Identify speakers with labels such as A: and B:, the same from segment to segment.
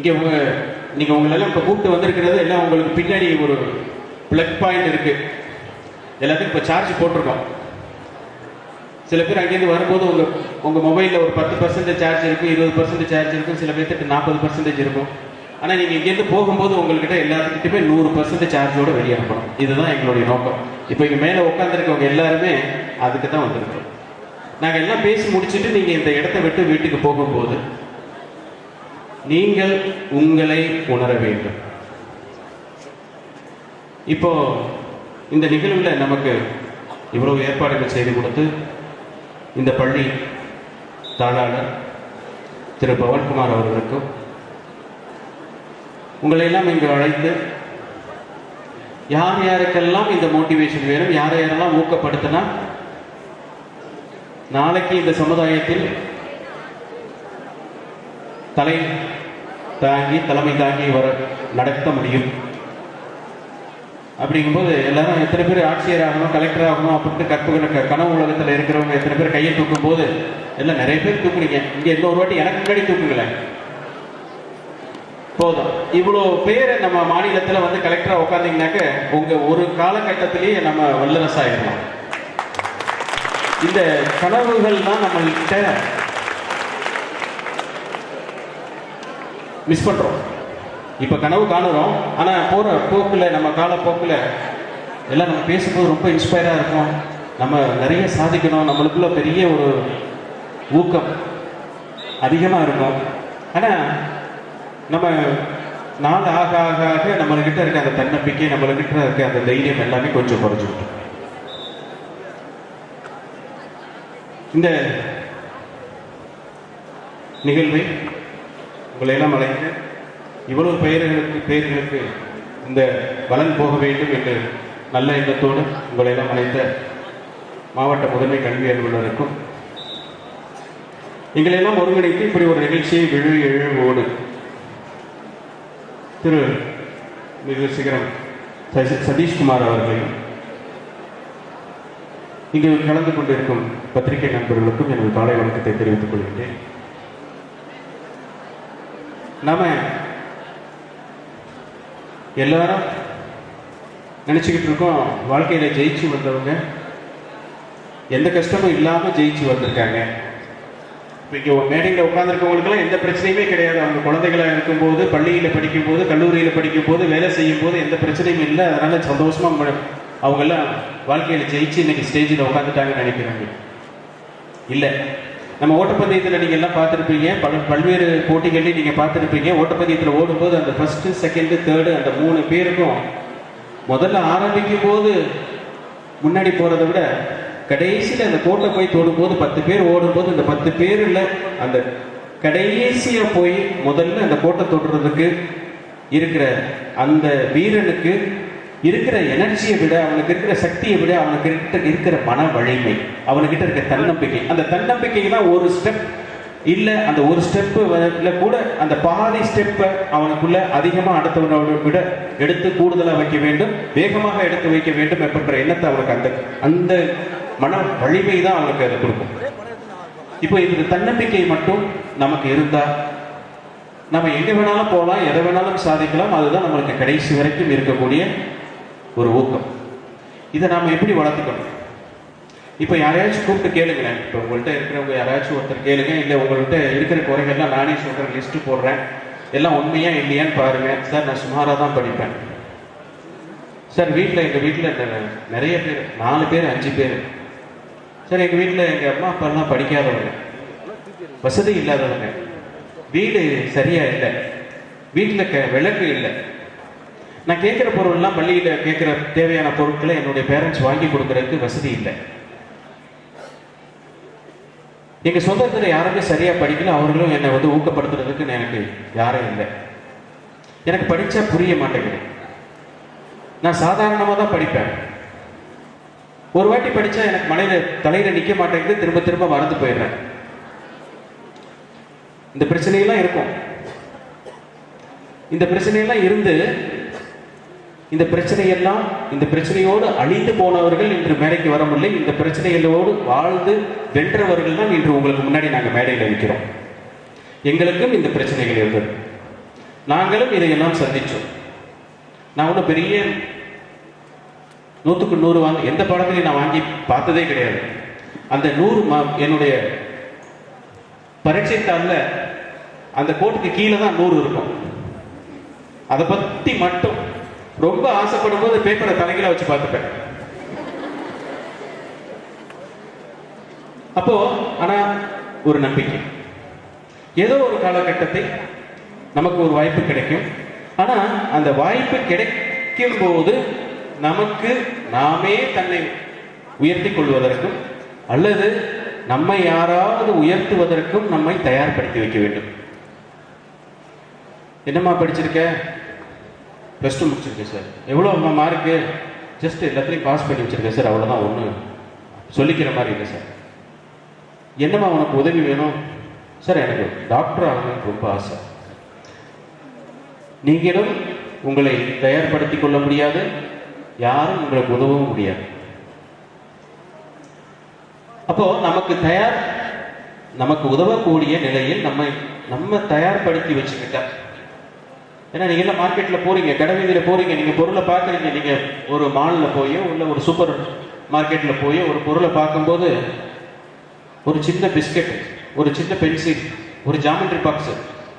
A: இங்கே நீங்கள் உங்களெல்லாம் இப்போ கூப்பிட்டு வந்திருக்கிறது எல்லாம் உங்களுக்கு பின்னாடி ஒரு ப்ளக் பாயிண்ட் இருக்குது. எல்லாத்துக்கும் இப்போ சார்ஜ் போட்டிருக்கோம். சில பேர் அங்கேருந்து வரும்போது உங்கள் மொபைலில் ஒரு 10% சார்ஜ் இருக்கும், 20% சார்ஜ் இருக்கும், சில பேர்த்துக்கு 40% இருக்கும். ஆனால் நீங்கள் இங்கேருந்து போகும்போது உங்கள்கிட்ட எல்லாத்துக்கிட்டையுமே 100% சார்ஜோடு வெளியே அனுப்பணும். இதுதான் எங்களுடைய நோக்கம். இப்போ இங்கே மேலே உட்காந்துருக்கவங்க எல்லாருமே அதுக்கு தான் வந்திருக்கோம். நாங்கள் எல்லாம் பேசி முடிச்சுட்டு நீங்கள் இந்த இடத்த விட்டு வீட்டுக்கு போகும்போது நீங்கள் உங்களை உணர வேண்டும். இப்போ இந்த நிகழ்வில் நமக்கு இவ்வளவு ஏற்பாடுகள் செய்து கொடுத்து இந்த பள்ளி தாளாளர் திரு பவன்குமார் அவர்களுக்கும் உங்களை எல்லாம் இங்கு அழைத்து யார் யாருக்கெல்லாம் இந்த மோட்டிவேஷன் வேணும், யாரை யாரெல்லாம் ஊக்கப்படுத்தினா நாளைக்கு இந்த சமுதாயத்தில் தலைமை தாங்கி வர நடத்த முடியும். அப்படிங்கும்போது எல்லாரும் எத்தனை பேர் ஆட்சியர் ஆகணும், கலெக்டர் ஆகணும் அப்படின்ட்டு கனவு உலகத்தில் இருக்கிறவங்க எத்தனை பேர் கையை தூக்கும் போது எல்லாம் நிறைய பேர் தூக்குனீங்க. இங்கே இன்னொரு வாட்டி எனக்கு முன்னாடி தூக்குங்களேன் போதும். இவ்வளோ பேர் நம்ம மாநிலத்தில் வந்து கலெக்டராக உட்காந்தீங்கன்னாக்க உங்கள் ஒரு காலகட்டத்திலேயே நம்ம வல்லரசாயிடலாம். இந்த கனவுகள் தான் நம்மள்கிட்ட மிஸ் பண்ணுறோம். இப்போ கனவு காணுறோம், ஆனால் போகிற போக்கில் நம்ம காலப்போக்கில் எல்லாம் நம்ம பேசும்போது ரொம்ப இன்ஸ்பயராக இருக்கும். நம்ம நிறைய சாதிக்கணும், நம்மளுக்குள்ள பெரிய ஒரு ஊக்கம் அதிகமாக இருக்கும். ஆனால் நம்ம நாள் ஆக ஆக ஆக நம்மள்கிட்ட இருக்க அந்த தன்னம்பிக்கை, நம்மள்கிட்ட இருக்க அந்த தைரியம் எல்லாமே கொஞ்சம் குறைஞ்சிக்கிட்டு. இந்த நிகழ்வை உங்களை எல்லாம் அழைத்து இவ்வளவு பெயர்களுக்கு இந்த பலன் போக வேண்டும் என்று நல்ல எண்ணத்தோடு உங்களை எல்லாம் அழைத்த மாவட்ட முதன்மை கல்வி அலுவலருக்கும் எங்களெல்லாம் ஒருங்கிணைத்து இப்படி ஒரு நிகழ்ச்சியை எழுவோடு திரு மிகு சிகரம் சதீஷ்குமார் அவர்களையும் இங்கு கலந்து கொண்டிருக்கும் பத்திரிகை நண்பர்களுக்கும் எனது காலை வணக்கத்தை தெரிவித்துக் கொள்கின்றேன். நாம எல்லாரும் நினைச்சுக்கிட்டு இருக்கோம் வாழ்க்கையில ஜெயிச்சு வந்தவங்க எந்த கஷ்டமும் இல்லாம ஜெயிச்சு வந்திருக்காங்க. இங்கே மேடையில் உட்காந்துருக்கவங்களுக்கெல்லாம் எந்த பிரச்சனையுமே கிடையாது. அவங்க குழந்தைகளாக இருக்கும்போது, பள்ளியில் படிக்கும்போது, கல்லூரியில் படிக்கும்போது, வேலை செய்யும் போது எந்த பிரச்சனையும் இல்லை. அதனால சந்தோஷமா அவங்கெல்லாம் வாழ்க்கையில் ஜெயிச்சு இன்னைக்கு ஸ்டேஜில் உட்காந்துட்டாங்கன்னு நினைக்கிறாங்க. இல்லை, நம்ம ஓட்டப்பந்தயத்தில் நீங்கள் எல்லாம் பார்த்துருப்பீங்க, பல்வேறு போட்டிகளையும் நீங்கள் பார்த்துருப்பீங்க. ஓட்டப்பந்தயத்தில் ஓடும்போது அந்த ஃபர்ஸ்ட், செகண்டு, தேர்டு அந்த 3 பேருக்கும் முதல்ல ஆரம்பிக்கும் போது முன்னாடி போகிறத விட கடைசியில் அந்த கோட்டை போய் தொடும்போது 10 பேர் ஓடும்போது இந்த 10 பேரில் அந்த கடைசியாக போய் முதல்ல அந்த கோட்டை தொடுறதுக்கு இருக்கிற அந்த வீரனுக்கு இருக்கிற எனர்ஜியை விட, அவனுக்கு இருக்கிற சக்தியை விட, அவனுக்கு இருக்கிற மன வலிமை, அவனுக்கிட்ட இருக்கிற தன்னம்பிக்கை, அந்த தன்னம்பிக்கை தான் ஒரு ஸ்டெப் இல்லை, அந்த ஒரு ஸ்டெப்பு கூட அந்த பாதி ஸ்டெப்பை அவனுக்குள்ள அதிகமாக அடுத்தவனோட விட எடுத்து கூடுதலாக வைக்க வேண்டும், வேகமாக எடுத்து வைக்க வேண்டும் என்ற எண்ணத்தை அவனுக்கு அந்த மன வலிமை தான் அவனுக்கு அதை கொடுக்கும். இப்போ இந்த தன்னம்பிக்கை மட்டும் நமக்கு இருந்தா நம்ம எங்க வேணாலும் போகலாம், எதை வேணாலும் சாதிக்கலாம். அதுதான் நம்மளுக்கு கடைசி வரைக்கும் இருக்கக்கூடிய ஒரு ஊக்கம். இதை நாம எப்படி வளர்த்துக்கணும்? இப்போ யாரையாச்சும் கூப்பிட்டு கேளுங்களேன். இப்போ உங்கள்கிட்ட இருக்கிறவங்க யாராச்சும் ஒருத்தர் கேளுங்க, இல்லை உங்கள்கிட்ட இருக்கிற குறைகள்லாம் நானே சொல்கிறேன், லிஸ்ட்டு போடுறேன், எல்லாம் உண்மையா இல்லையான்னு பாருங்க. சார் நான் சுமாராக தான் படிப்பேன் சார், எங்கள் வீட்டில் நிறைய பேர் 4 பேர் 5 பேர் சார், எங்கள் வீட்டில் எங்கள் அம்மா அப்பாலாம் படிக்காதவங்க, வசதி இல்லாதவங்க, வீடு சரியா இல்லை, வீட்டில் விளக்கு இல்லை. நான் கேட்குற பொருள்லாம் பள்ளியில் கேட்குற தேவையான பொருட்களை என்னுடைய பேரண்ட்ஸ் வாங்கி கொடுக்கறதுக்கு வசதி இல்லை. எங்கள் சொந்தத்தில் யாருமே சரியாக படிக்கல, அவர்களும் என்னை வந்து ஊக்கப்படுத்துறதுக்கு எனக்கு யாரும் இல்லை. எனக்கு படித்தா புரிய மாட்டேங்குது. நான் சாதாரணமாக தான் படிப்பேன். ஒரு வாட்டி படித்தா எனக்கு தலையில் நிற்க மாட்டேங்குது, திரும்ப திரும்ப மறந்து போயிடுறேன். இந்த பிரச்சனையெல்லாம் இருக்கும். இந்த பிரச்சனையெல்லாம் இருந்து இந்த பிரச்சனையோடு அழிந்து போனவர்கள் இன்று மேடைக்கு வர முடியல. இந்த பிரச்சனைகளோடு வாழ்ந்து வென்றவர்கள் தான் இன்று உங்களுக்கு முன்னாடி நாங்கள் மேடையில் நிற்கிறோம். எங்களுக்கும் இந்த பிரச்சனைகள் இருந்தது. நாங்களும் இதையெல்லாம் சந்திச்சோம். நான் ஒன்றும் பெரிய 100க்கு 100 வாங்க எந்த பாடத்திலையும் நான் வாங்கி பார்த்ததே கிடையாது. அந்த 100 என்னுடைய பரீட்சை தாளில் அந்த கோட்டுக்கு கீழே தான் 100 இருக்கும். அதை பற்றி மட்டும் ரொம்ப ஆசைப்படும் போது பேப்பரை தலைகீழ வச்சு பார்த்துப்பேன். அப்போ ஆனா ஒரு நம்பிக்கை, ஏதோ ஒரு காலகட்டத்தில் நமக்கு ஒரு வாய்ப்பு கிடைக்கும். ஆனா அந்த வாய்ப்பு கிடைக்கும் போது நமக்கு நாமே தன்னை உயர்த்தி கொள்வதற்கும் அல்லது நம்மை யாராவது உயர்த்துவதற்கும் நம்மை தயார்படுத்தி வைக்க வேண்டும். என்னம்மா படிச்சிருக்க? +2 முடிச்சிருக்கேன் சார். எவ்வளோ மார்க்கு? ஜஸ்ட் எல்லாத்துலேயும் பாஸ் பண்ணி வச்சிருக்கேன் சார், அவ்வளோதான், ஒன்றும் சொல்லிக்கிற மாதிரி இல்லை சார். என்னம்மா உனக்கு உதவி வேணும்? சார் எனக்கு டாக்டர் ஆகணும்னு ரொம்ப ஆசை. நீங்களும் உங்களை தயார்படுத்திக் கொள்ள முடியாது, யாரும் உங்களுக்கு உதவவும் முடியாது. அப்போ நமக்கு உதவக்கூடிய நிலையில் நம்ம தயார்படுத்தி வச்சுக்கிட்டா. ஏன்னா நீங்க எல்லாம் மார்க்கெட்ல போறீங்க, கடை வீதியில போறீங்க, நீங்க பொருளை பார்க்குறீங்க. நீங்க ஒரு மால்ல போயோ இல்லை ஒரு சூப்பர் மார்க்கெட்ல போயோ ஒரு பொருளை பார்க்கும்போது ஒரு சின்ன பிஸ்கட், ஒரு சின்ன பென்சில், ஒரு ஜாமெட்ரி பாக்ஸ்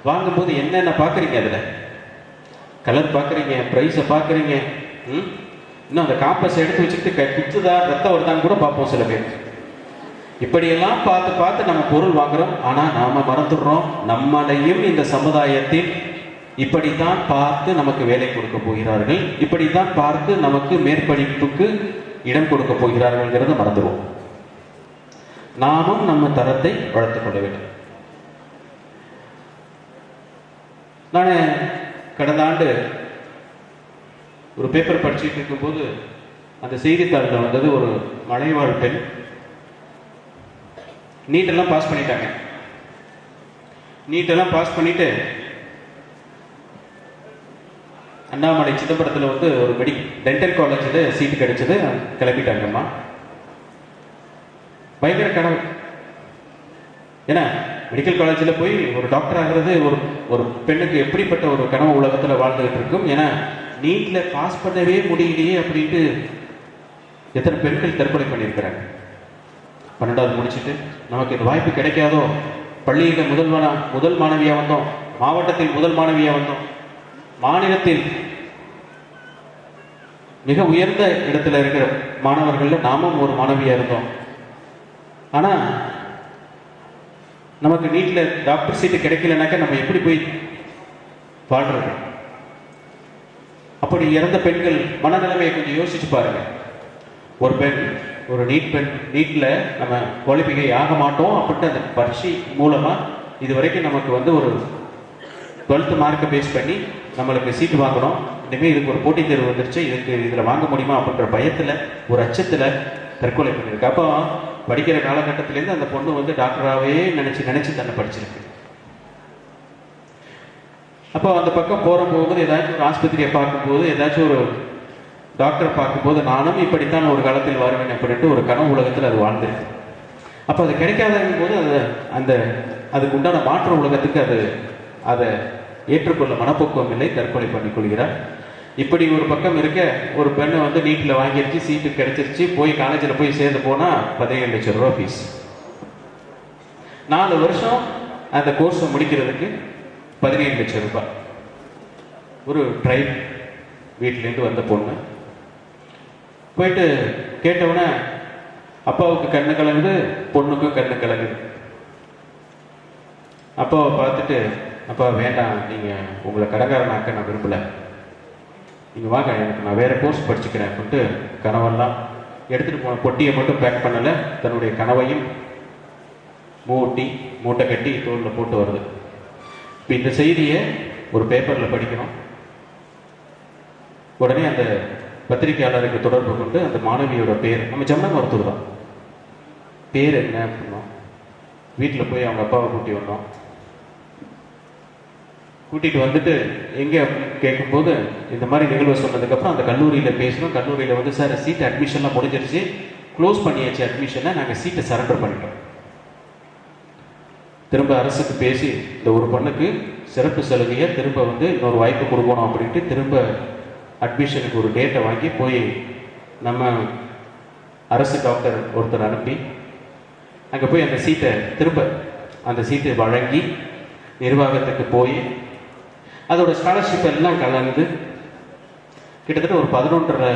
A: வாங்கும்போது என்னென்ன பார்க்குறீங்க? அதில் கலர் பார்க்குறீங்க, ப்ரைஸை பார்க்குறீங்க, இன்னும் அந்த காம்பஸ் எடுத்து வச்சுக்கிட்டு குத்துதா ரத்தம் வருதான்னு கூட பார்ப்போம் சில பேர். இப்படியெல்லாம் பார்த்து நம்ம பொருள் வாங்குறோம். ஆனால் நாம மறந்துடுறோம், நம்மளையும் இந்த சமுதாயத்தில் இப்படித்தான் பார்த்து நமக்கு வேலை கொடுக்க போகிறார்கள், இப்படித்தான் பார்த்து நமக்கு மேற்படிப்புக்கு இடம் கொடுக்க போகிறார்கள்ங்கிறத மறந்துடுவோம். நாமும் நம்ம தரத்தை வளர்த்துக் கொள்ள வேண்டும். நான் கடந்த ஆண்டு ஒரு பேப்பர் படிச்சுட்டு இருக்கும்போது அந்த செய்தித்தாளில் வந்தது, ஒரு மலைவாழ் பெண் நீட்டெல்லாம் பாஸ் பண்ணிட்டாங்க. நீட்டெல்லாம் பாஸ் பண்ணிட்டு அண்ணாமலை சிதம்பரத்தில் வந்து ஒரு டென்டல் காலேஜில் சீட்டு கிடைச்சது, கிளம்பிட்டாங்கம்மா. பயங்கர கனவு. ஏன்னா மெடிக்கல் காலேஜில் போய் ஒரு டாக்டர் ஆகிறது ஒரு பெண்ணுக்கு எப்படிப்பட்ட ஒரு கனவு உலகத்தில் வாழ்ந்துகிட்டு இருக்கும். ஏன்னா நீட்டில் பாஸ் பண்ணவே முடியலையே அப்படின்ட்டு எத்தனை பெண்கள் தற்கொலை பண்ணியிருக்கிறாங்க. 12வது முடிச்சுட்டு நமக்கு இந்த வாய்ப்பு கிடைக்காதோ, பள்ளியில் முதல் மாணவியாக வந்தோம், மாவட்டத்தில் முதல் மாணவியாக வந்தோம், மாநிலத்தில் மிக உயர்ந்த இடத்துல இருக்கிற மாணவர்கள் நாமும் ஒரு மாணவியாக இருந்தோம். ஆனால் நமக்கு நீட்டில் டாக்டர் சீட்டு கிடைக்கலனாக்கா நம்ம எப்படி போய் வாழ்றது? அப்படி இறந்த பெண்கள் மனநிலைமையை கொஞ்சம் யோசிச்சு பாருங்க. ஒரு பெண், ஒரு நீட்டில் நம்ம குவாலிஃபை ஆக மாட்டோம் அப்படின்ட்டு அந்த பரீட்சை மூலமாக இது வரைக்கும் நமக்கு வந்து ஒரு 12th மார்க்கை பேஸ் பண்ணி நம்மளுக்கு சீட்டு வாங்கணும், இனிமேல் இதுக்கு ஒரு போட்டித் தேர்வு வந்துருச்சு, இதில் வாங்க முடியுமா அப்படின்ற பயத்தில், ஒரு அச்சத்தில் தற்கொலை பண்ணியிருக்கு. அப்போ படிக்கிற காலகட்டத்திலேருந்து அந்த பொண்ணு வந்து டாக்டராகவே நினச்சி தன்னை படிச்சிருக்கு. அப்போ அந்த பக்கம் போகும்போது ஏதாச்சும் ஒரு ஆஸ்பத்திரியை பார்க்கும்போது, ஏதாச்சும் ஒரு டாக்டரை பார்க்கும்போது நானும் இப்படித்தான் ஒரு காலத்தில் வருவேன் அப்படின்ட்டு ஒரு கனவு உலகத்தில் அது வாழ்ந்துருக்கு. அப்போ அது கிடைக்காத போது அதுக்கு உண்டான மாற்று உலகத்துக்கு அதை ஏற்றுக்கொள்ள மனப்போக்குவம் இல்லை, தற்கொலை பண்ணிக்கொள்கிறார். இப்படி ஒரு பக்கம் இருக்க, ஒரு பெண்ணை வந்து நீட்டில் வாங்கிருச்சு, சீட்டு கிடைச்சிருச்சு, போய் காலேஜில் போய் சேர்ந்து போனால் 17 லட்சம் ரூபா ஃபீஸ். 4 வருஷம் அந்த கோர்ஸை முடிக்கிறதுக்கு 17 லட்சம் ரூபாய். ஒரு ட்ரைப் வீட்டிலேருந்து வந்த பொண்ணு போயிட்டு கேட்டவுடனே அப்பாவுக்கு கண்ணு கலங்குது, பொண்ணுக்கும் கண்ணு கலங்குது. அப்பாவை பார்த்துட்டு, அப்பா வேண்டாம், நீங்கள் உங்களை கடங்காரனாக்க நான் விரும்பலை, நீங்கள் வாங்க, எனக்கு நான் வேறு கோர்ஸ் படிச்சுக்கிறேன் அப்படின்ட்டு கனவெல்லாம் எடுத்துகிட்டு போன பொட்டியை மட்டும் பேக் பண்ணலை, தன்னுடைய கனவையும் மூட்டை கட்டி தோளில் போட்டு வருது. இப்போ இந்த செய்தியை ஒரு பேப்பரில் படிக்கணும். உடனே அந்த பத்திரிகையாளருக்கு தொடர்பு கொண்டு அந்த மாணவியோட பேர், நம்ம ஜமுனா மருத்துவர் தான், பேர் என்ன அப்படின்னோம். வீட்டில் போய் அவங்க அப்பாவை கூட்டிகிட்டு வந்துட்டு எங்கே அப்படின்னு கேட்கும்போது இந்த மாதிரி நிகழ்வு சொன்னதுக்கப்புறம் அந்த கல்லூரியில் பேசணும். கல்லூரியில் வந்து சார் சீட்டு அட்மிஷன்லாம் முடிஞ்சிருச்சு, க்ளோஸ் பண்ணியாச்சு அட்மிஷனை, நாங்கள் சீட்டை சரண்டர் பண்ணிட்டோம். திரும்ப அரசுக்கு பேசி இந்த ஒரு பொண்ணுக்கு சிறப்பு சலுகையை திரும்ப வந்து இன்னொரு வாய்ப்பு கொடுக்கணும் அப்படின்ட்டு திரும்ப அட்மிஷனுக்கு ஒரு டேட்டை வாங்கி போய் நம்ம அரசு டாக்டர் ஒருத்தர் அனுப்பி அங்கே போய் அந்த சீட்டை திரும்ப அந்த சீட்டை வழங்கி நிர்வாகத்துக்கு போய் அதோட ஸ்காலர்ஷிப் எல்லாம் கலந்து கிட்டத்தட்ட ஒரு 11.5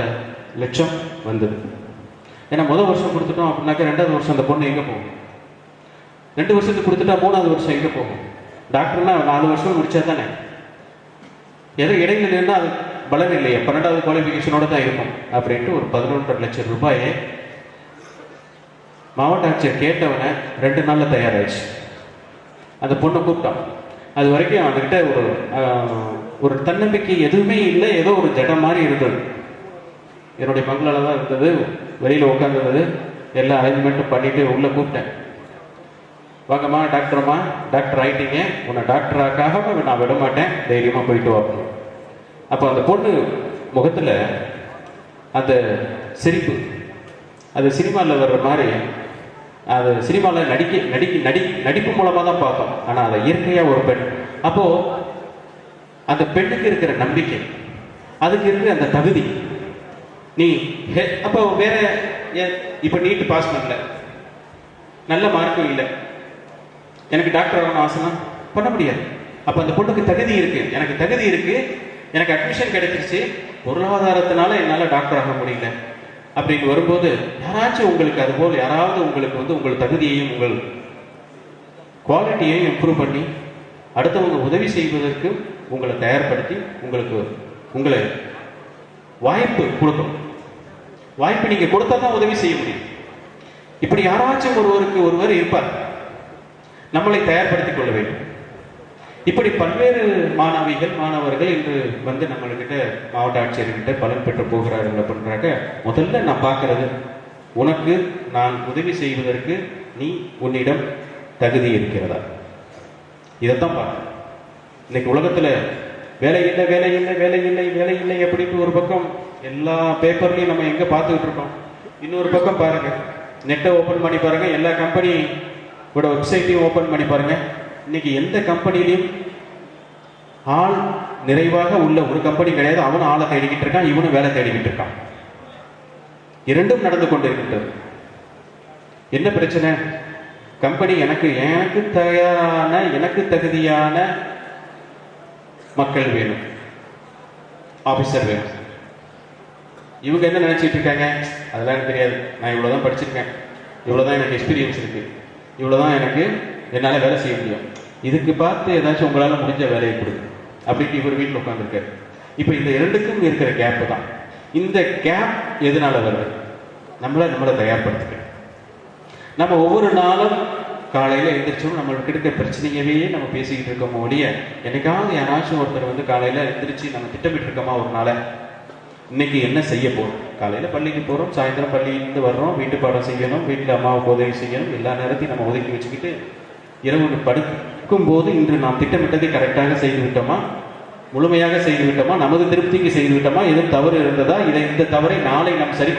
A: லட்சம் வந்தது. ஏன்னா முதல் வருஷம் கொடுத்துட்டோம் அப்படின்னாக்கா 2வது வருஷம் அந்த பொண்ணு எங்கே போகும்? 2 வருஷத்துக்கு கொடுத்துட்டா 3வது வருஷம் எங்கே போகும்? டாக்டர்னா 4 வருஷம் முடிச்சா தானே. ஏதோ இடையில நின்னா அது பலன் இல்லையே, 12வது குவாலிஃபிகேஷனோட தான் இருக்கும் அப்படின்ட்டு ஒரு 11.5 லட்சம் ரூபாயை மாவட்ட ஆட்சியர் கேட்டவனை 2 நாளில் தயாராகிடுச்சு. அந்த பொண்ணை கூப்பிட்டான். அது வரைக்கும் அவன்கிட்ட ஒரு தன்னம்பிக்கை எதுவுமே இல்லை, ஏதோ ஒரு ஜடம் மாதிரி இருந்தது. என்னுடைய பங்களால தான் இருந்தது, வெளியில் உட்காந்துருந்தது. எல்லா அரேஞ்ச்மெண்ட்டும் பண்ணிட்டு உள்ளே கூப்பிட்டேன். வாங்கம்மா டாக்டர்ம்மா, டாக்டர் ஆகிட்டீங்க, உன்னை டாக்டராக்காக நான் விட மாட்டேன், தைரியமாக போயிட்டு வரணும். அப்போ அந்த பொண்ணு முகத்தில் அந்த சிரிப்பு, அது சினிமாவில் வர்ற மாதிரி, அது சினிமாவில் நடிப்பு மூலமாக தான் பார்த்தோம். ஆனால் அதை இயற்கையாக ஒரு பெண். அப்போது அந்த பெண்ணுக்கு இருக்கிற நம்பிக்கை, அதுக்கு இருக்கிற அந்த தகுதி, நீ அப்போ வேற இப்போ நீட்டு பாஸ் பண்ணல, நல்ல மார்க்கும் இல்லை, எனக்கு டாக்டர் ஆகணும் ஆசைனா பண்ண முடியாது. அப்போ அந்த பொண்ணுக்கு தகுதி இருக்கு, எனக்கு தகுதி இருக்கு, எனக்கு அட்மிஷன் கிடைச்சிருச்சு, பொருளாதாரத்தினால என்னால் டாக்டர் ஆக முடியல அப்படின்னு வரும்போது யாராச்சும் உங்களுக்கு அதுபோல் யாராவது உங்களுக்கு வந்து உங்கள் தகுதியையும் உங்கள் குவாலிட்டியையும் இம்ப்ரூவ் பண்ணி அடுத்தவங்க உதவி செய்வதற்கு உங்களை தயார்படுத்தி உங்களை வாய்ப்பு கொடுக்கணும். வாய்ப்பு நீங்க கொடுத்தா தான் உதவி செய்ய முடியும். இப்படி யாராச்சும் ஒருவர் இருப்பார், நம்மளை தயார்படுத்திக் கொள்ள வேண்டும். இப்படி பல்வேறு மாணவர்கள் இன்று வந்து நம்மள்கிட்ட மாவட்ட ஆட்சியர்கிட்ட பலன் பெற்று போகிறார்கள் அப்படின்றாங்க. முதல்ல நான் பார்க்கறது, உனக்கு நான் உதவி செய்வதற்கு உன்னிடம் தகுதி இருக்கிறதா, இதைத்தான் பார்க்க. இன்னைக்கு உலகத்துல வேலை இல்லை அப்படின்னு ஒரு பக்கம் எல்லா பேப்பர்லையும் நம்ம எங்க பார்த்துக்கிட்டு இருக்கோம். இன்னொரு பக்கம் பாருங்க, நெட்டை ஓபன் பண்ணி பாருங்க, எல்லா கம்பெனியோட வெப்சைட்டையும் ஓபன் பண்ணி பாருங்க. இன்னைக்கு எந்த கம்பெனிலையும் ஆள் நிறைவாக உள்ள ஒரு கம்பெனி கிடையாது. அவனும் ஆளை தேடிக்கிட்டு இருக்கான், இவனும் வேலை தேடிக்கிட்டு இருக்கான். இரண்டும் நடந்து கொண்டிருக்கின்றது. என்ன பிரச்சனை? கம்பெனி எனக்கு தயாரான, எனக்கு தகுதியான மக்கள் வேணும், ஆபீசர் வேணும். இவங்க என்ன நினைச்சிட்டு இருக்காங்க? அதெல்லாம் எனக்கு தெரியாது, நான் இவ்வளவுதான் படிச்சிருக்கேன், இவ்வளவுதான் எனக்கு எக்ஸ்பீரியன்ஸ் இருக்கு, இவ்வளவுதான் எனக்கு என்னால வேலை செய்ய முடியும், இதுக்கு பார்த்து ஏதாச்சும் உங்களால முடிஞ்ச வேலையை கொடுங்க அப்படின்ட்டு இவர் வீட்டில் உட்காந்துருக்காரு. இப்ப இந்த இரண்டுக்கும் இருக்கிற கேப் தான். இந்த கேப் எதனால வருது? நம்மளை தயார்படுத்திக்க. நம்ம ஒவ்வொரு நாளும் காலையில எந்திரிச்சோம் நம்மளுக்கு இருக்கிற பிரச்சனையவே நம்ம பேசிக்கிட்டு இருக்கோமோ ஒழிய, என்னைக்காவது யாராச்சும் ஒருத்தர் வந்து காலையில எந்திரிச்சு நம்ம திட்டமிட்டு இருக்கோமா ஒரு நாளை இன்னைக்கு என்ன செய்ய போறோம்? காலையில பள்ளிக்கு போறோம், சாயந்தரம் பள்ளியிலிருந்து வர்றோம், வீட்டு பாடம் செய்யணும், வீட்டுல அம்மாவுக்கு உதவி செய்யணும், எல்லா நேரத்தையும் நம்ம ஒதுக்கி வச்சுக்கிட்டு இரவு படுக்கும் போது இன்று நாம் திட்டமிட்டதை கரெக்டாக செய்து விட்டோமா, முழுமையாக செய்து விட்டோமா, நமது திருப்திக்கு செய்து விட்டோமா, எதுவும் தவறு இருந்ததா, இந்த தவறை நாளை நாம் சரி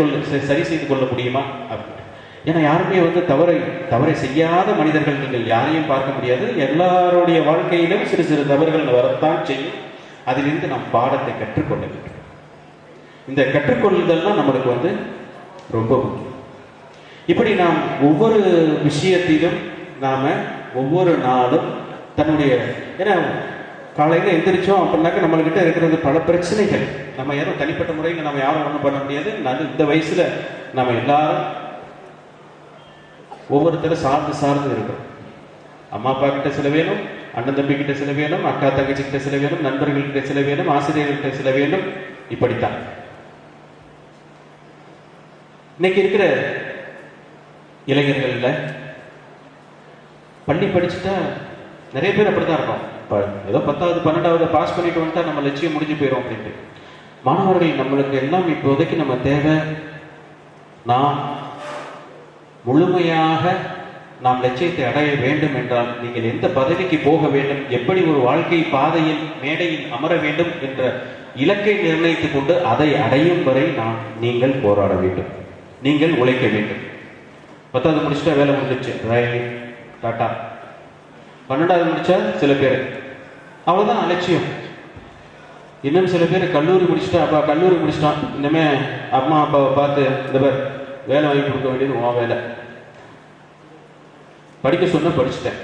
A: செய்து கொள்ள முடியுமா அப்படின்னு. ஏன்னா யாருமே வந்து தவறை செய்யாத மனிதர்கள் நீங்கள் யாரையும் பார்க்க முடியாது. எல்லாருடைய வாழ்க்கையிலும் சிறு சிறு தவறுகள் வரத்தான் செய்யும். அதிலிருந்து நாம் பாடத்தை கற்றுக்கொள்ள வேண்டும். இந்த கற்றுக்கொள்ளுதல் தான் நம்மளுக்கு வந்து ரொம்ப முக்கியம். இப்படி நாம் ஒவ்வொரு விஷயத்திலும் நாம ஒவ்வொரு நாளும் தன்னுடைய, ஏன்னா காலையில எந்திரிச்சோம் அப்படின்னாக்க நம்மள்கிட்ட இருக்கிறது பல பிரச்சனைகள். நம்ம யாரும் தனிப்பட்ட முறையில் நம்ம யாரும் ஒன்றும் பண்ண முடியாது. இந்த வயசுல நம்ம எல்லாரும் ஒவ்வொருத்தரும் சார்ந்து இருக்கிறோம். அம்மா அப்பா கிட்ட சில வேணும், அண்ணன் தம்பி கிட்ட சில வேணும், அக்கா தங்கச்சி கிட்ட சில வேணும், நண்பர்கள்கிட்ட சில வேணும், ஆசிரியர்கிட்ட சில வேணும். இப்படித்தான் இன்னைக்கு இருக்கிற இளைஞர்கள்ல பள்ளி படிச்சுட்டா நிறைய பேர் அப்படித்தான் இருக்கும். ஏதோ 10வது 12வது பாஸ் பண்ணிட்டு வந்துட்டா நம்ம லட்சியம் முடிஞ்சு போயிடும் அப்படின்ட்டு. மாணவர்கள் நம்மளுக்கு எல்லாம் இப்போதைக்கு நம்ம தேவை, நாம் முழுமையாக நாம் லட்சியத்தை அடைய வேண்டும் என்றால் நீங்கள் எந்த பதவிக்கு போக வேண்டும், எப்படி ஒரு வாழ்க்கை பாதையில் மேடையில் அமர வேண்டும் என்ற இலக்கை நிர்ணயித்துக் கொண்டு அதை அடையும் வரை நீங்கள் போராட வேண்டும், நீங்கள் உழைக்க வேண்டும். 10வது முடிச்சுட்டா வேலை முடிஞ்சிச்சு, டாட்டா. 12வது முடிச்சா சில பேர் அவ்வளோதான் அலட்சியம். இன்னும் சில பேர் கல்லூரி முடிச்சுட்டா, அப்பா கல்லூரி முடிச்சிட்டான், இனிமே அம்மா அப்பாவை பார்த்து இந்த பேர் வேலை வாங்கி கொடுக்க வேண்டியது உன் வேலை, படிக்க சொன்ன படிச்சுட்டேன்.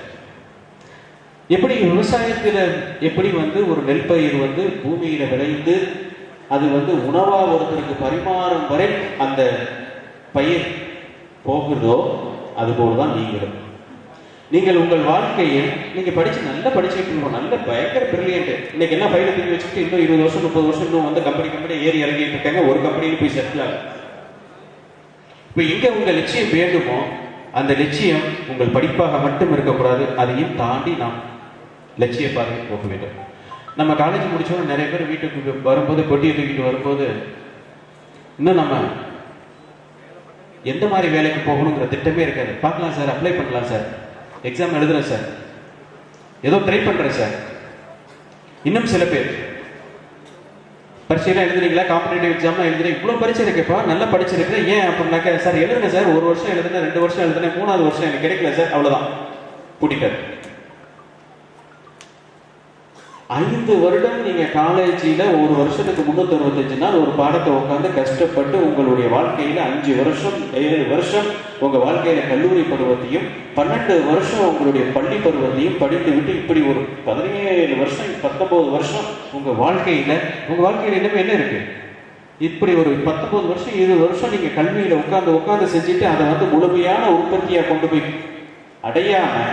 A: எப்படி விவசாயத்தில் எப்படி ஒரு நெல் பயிர் பூமியில விளைந்து அது உணவா ஒருத்தருக்கு பரிமாறும் வரை அந்த பயிர் போகுதோ, அதுபோலதான் நீங்களும். நீங்கள் உங்கள் வாழ்க்கையில் நீங்க நல்லா படிச்சுட்டு இருக்கோம், நல்ல பயங்கர பிரில்லியன்ட். இன்னைக்கு என்ன பயிரை தூக்கி வச்சுட்டு இன்னும் 20 வருஷம் 30 வருஷம் இன்னும் கம்பெனி ஏறி இறங்கிட்டு இருக்காங்க, ஒரு கம்பெனியில் போய் செட்டில் ஆகும். இப்ப எங்க உங்க லட்சியம் வேண்டுமோ அந்த லட்சியம் உங்கள் படிப்பாக மட்டும் இருக்கக்கூடாது, அதையும் தாண்டி நாம் லட்சிய பாதையை போக வேண்டும். நம்ம காலேஜ் முடிச்சோம், நிறைய பேர் வீட்டுக்கு வரும்போது பொட்டியை தூக்கிட்டு வரும்போது இன்னும் நம்ம எந்த மாதிரி வேலைக்கு போகணுங்கிற திட்டமே இருக்காது. பார்க்கலாம் சார், அப்ளை பண்ணலாம் சார், எக்ஸாம் எழுதுறேன் சார், ஏதோ ட்ரை பண்றேன் சார். இன்னும் சில பேர் பரீட்சையெல்லாம் எழுதுனீங்களா, காம்படிட்டிவ் எக்ஸாம்லாம் எழுதுறேன், இவ்வளோ பரீட்சை இருக்குப்பா, நல்லா படிச்சிருக்கேன், ஏன் அப்படின்னாக்க சார் எழுதுங்க சார், 1 வருஷம் எழுதுனேன், 2 வருஷம் எழுதுனேன், 3வது வருஷம் எனக்கு கிடைக்கல சார், அவ்வளோதான் கூட்டிட்டாரு. 5 வருடம் நீங்க காலேஜில் 1 வருஷத்துக்கு 365 நாள் ஒரு பாடத்தை உட்காந்து கஷ்டப்பட்டு உங்களுடைய வாழ்க்கையில 5 வருஷம் 7 வருஷம் உங்க வாழ்க்கையில கல்லூரி பருவத்தையும் 12 வருஷம் உங்களுடைய பள்ளி பருவத்தையும் படித்து விட்டு இப்படி ஒரு 17 வருஷம் 19 வருஷம் உங்க வாழ்க்கையில இன்னும் என்ன இருக்கு? இப்படி ஒரு 19 வருஷம் 20 வருஷம் நீங்க கல்வியில உட்கார்ந்து செஞ்சுட்டு அதை முழுமையான உற்பத்தியா கொண்டு போய் அடையாம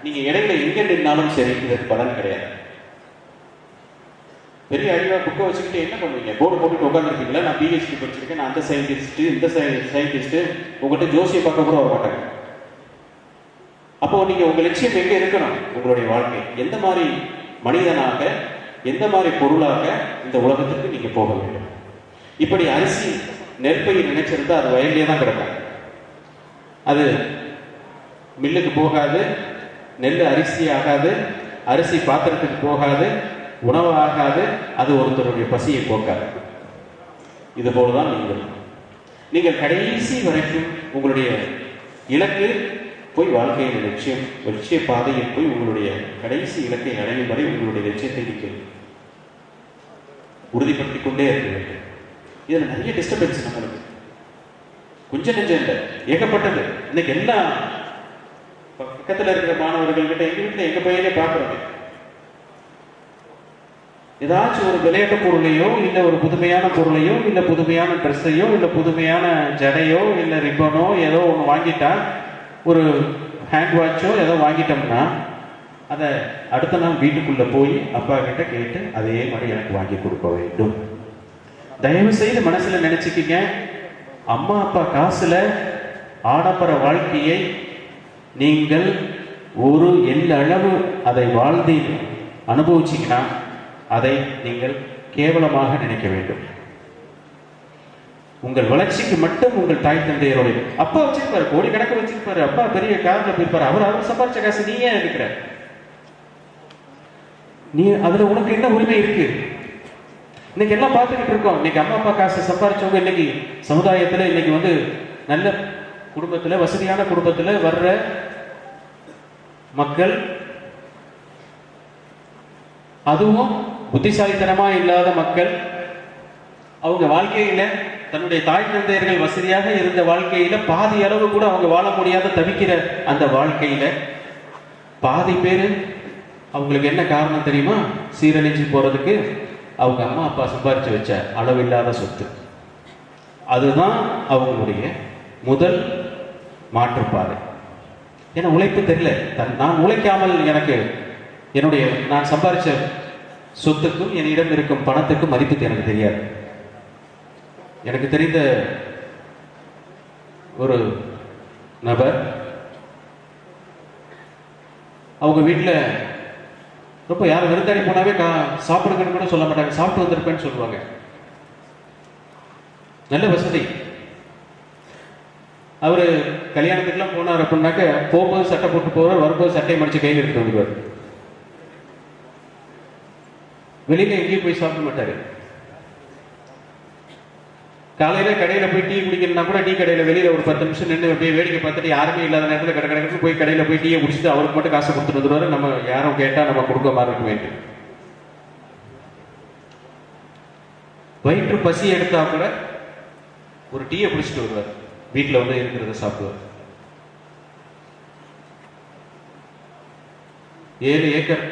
A: நீங்க இடையில எங்க நின்னாலும் சரி, இதற்கு பலன் கிடையாது. பெரிய அறிவா புக்கை வச்சுக்கிட்டு என்ன பண்ணுவீங்க? போர்டு போட்டுட்டு உட்காந்துருப்பீங்களா? நான் பிஹெச்டி படிச்சிருக்கேன், நான் அந்த சயின்டிஸ்ட் இந்த சயின்டிஸ்ட், உங்கள்கிட்ட ஜோசியை பார்க்க கூட வர மாட்டாங்க. அப்போ நீங்க உங்க லட்சியம் எங்க இருக்கணும்? உங்களுடைய வாழ்க்கை எந்த மாதிரி மனிதனாக, எந்த மாதிரி பொருளாக இந்த உலகத்துக்கு நீங்க போக வேண்டும். இப்படி அரிசி நெற்பயிர் நினைச்சிருந்தா அது வயல்லே தான் கிடக்கும், அது மில்லுக்கு போகாது, நெல் அரிசி ஆகாது, அரிசி பாத்திரத்துக்கு போகாது, உணவு ஆகாது, அது ஒருத்தருடைய பசியை போக்காது. இது போலதான் நீங்கள் கடைசி வரைக்கும் உங்களுடைய இலக்கு போய் வாழ்க்கையின் லட்சிய பாதையில் போய் உங்களுடைய கடைசி இலக்கை அடையும் வரை உங்களுடைய லட்சியத்தை நீங்கள் உறுதிப்படுத்திக் கொண்டே இருக்க வேண்டும். இதுல நிறைய டிஸ்டர்பன்ஸ் நம்மளுக்கு கொஞ்சம் நெஞ்சம் இல்லை, ஏகப்பட்டது. இன்னைக்கு எல்லாம் பக்கத்துல இருக்கிற மாணவர்கள் கிட்ட எங்க வீட்டுல எங்க பையனே பாக்குறோம், ஏதாச்சும் ஒரு விளையாட்டு பொருளையோ இல்ல ஒரு புதுமையான பொருளையோ இல்ல புதுமையான ட்ரெஸ்ஸையோ இல்ல புதுமையான ஜடையோ இல்ல ரிப்பனோ ஏதோ ஒன்று வாங்கிட்டா, ஒரு ஹேண்ட் வாட்சோ ஏதோ வாங்கிட்டோம்னா அதை அடுத்த நாள் வீட்டுக்குள்ள போய் அப்பா கிட்ட கேட்டு அதே மாதிரி எனக்கு வாங்கி கொடுக்க வேண்டும். தயவு செய்து மனசுல நினைச்சுக்கிங்க, அம்மா அப்பா காசுல ஆடம்பர வாழ்க்கையை நீங்கள் ஒரு எல்லளவு அதை வாழ்ந்து அனுபவிச்சிங்கன்னா அதை நீங்கள் கேவலமாக நினைக்க வேண்டும். உங்கள் வளர்ச்சிக்கு மட்டும் உங்கள் தாய் தந்தையரோட அப்பா வச்சிருப்பாரு, கோடிக்கணக்கு வச்சிருப்பாரு, அப்பா பெரிய கார்ல போயிருப்பாரு, அவர் சம்பாரிச்ச காசு நீ ஏன் இருக்கிற? நீ அதுல உனக்கு என்ன உரிமை இருக்கு? இன்னைக்கு எல்லாம் பார்த்துக்கிட்டு இருக்கோம். இன்னைக்கு அம்மா அப்பா காசு சம்பாரிச்சவங்க இன்னைக்கு சமுதாயத்துல இன்னைக்கு நல்ல குடும்பத்துல, வசதியான குடும்பத்துல வர்ற மக்கள், அதுவும் புத்திசாலித்தனமா இல்லாத மக்கள், அவங்க வாழ்க்கையில தன்னுடைய தாய் தந்தையர்கள் வசதியாக இருந்த வாழ்க்கையில பாதி அளவு கூட அவங்க வாழ முடியாத தவிக்கிற அந்த வாழ்க்கையில பாதி பேரு அவங்களுக்கு என்ன காரணம் தெரியுமா? சீரழிஞ்சு போறதுக்கு அவங்க அம்மா அப்பா சம்பாரிச்சு வச்ச அளவில்லாத சொத்து. அதுதான் அவங்களுடைய முதல் மாற்றுப்பாதை. ஏன்னா உழைப்பு தெரியல, நான் உழைக்காமல் எனக்கு என்னுடைய நான் சம்பாரிச்ச சொத்துக்கும் என்னிடம் இருக்கும் பணத்துக்கும் மதிப்பு எனக்கு தெரியாது. எனக்கு தெரிந்த ஒரு நபர், அவங்க வீட்டில் ரொம்ப யாரும் விருந்தாடி போனாவே சாப்பிடுங்கன்னு கூட சொல்ல மாட்டாங்க, சாப்பிட்டு வந்திருப்பேன்னு சொல்லுவாங்க. நல்ல வசதி. அவரு கல்யாணத்துக்குலாம் போனார் அப்படின்னாக்க போகும்போது சட்டை போட்டு போவார், வரும்போது சட்டையை மடிச்சு கையில் எடுத்து வந்துடுவார். வெளியில எங்கேயும் போய் சாப்பிட மாட்டாரு. காலையில கடையில போய் டீ குடிக்கணும்னா கூட டீ கடையில வெளியில ஒரு 10 நிமிஷம் நின்று அப்படியே வேடிக்கை பார்த்துட்டு யாருமே இல்லாத நேரத்தில் கடை போய் கடையில போய் டீயை குடிச்சிட்டு அவருக்கு மட்டும் காசு கொடுத்துட்டு வந்துருவாரு. நம்ம யாரும் கேட்டா நம்ம கொடுக்க மாதிரி இருக்க வேண்டும். வயிற்று பசி எடுத்தா கூட ஒரு டீயை குடிச்சிட்டு வருவார், வீட்டில் வந்து இருக்கிறத சாப்பிடுவார். 7 ஏக்கர்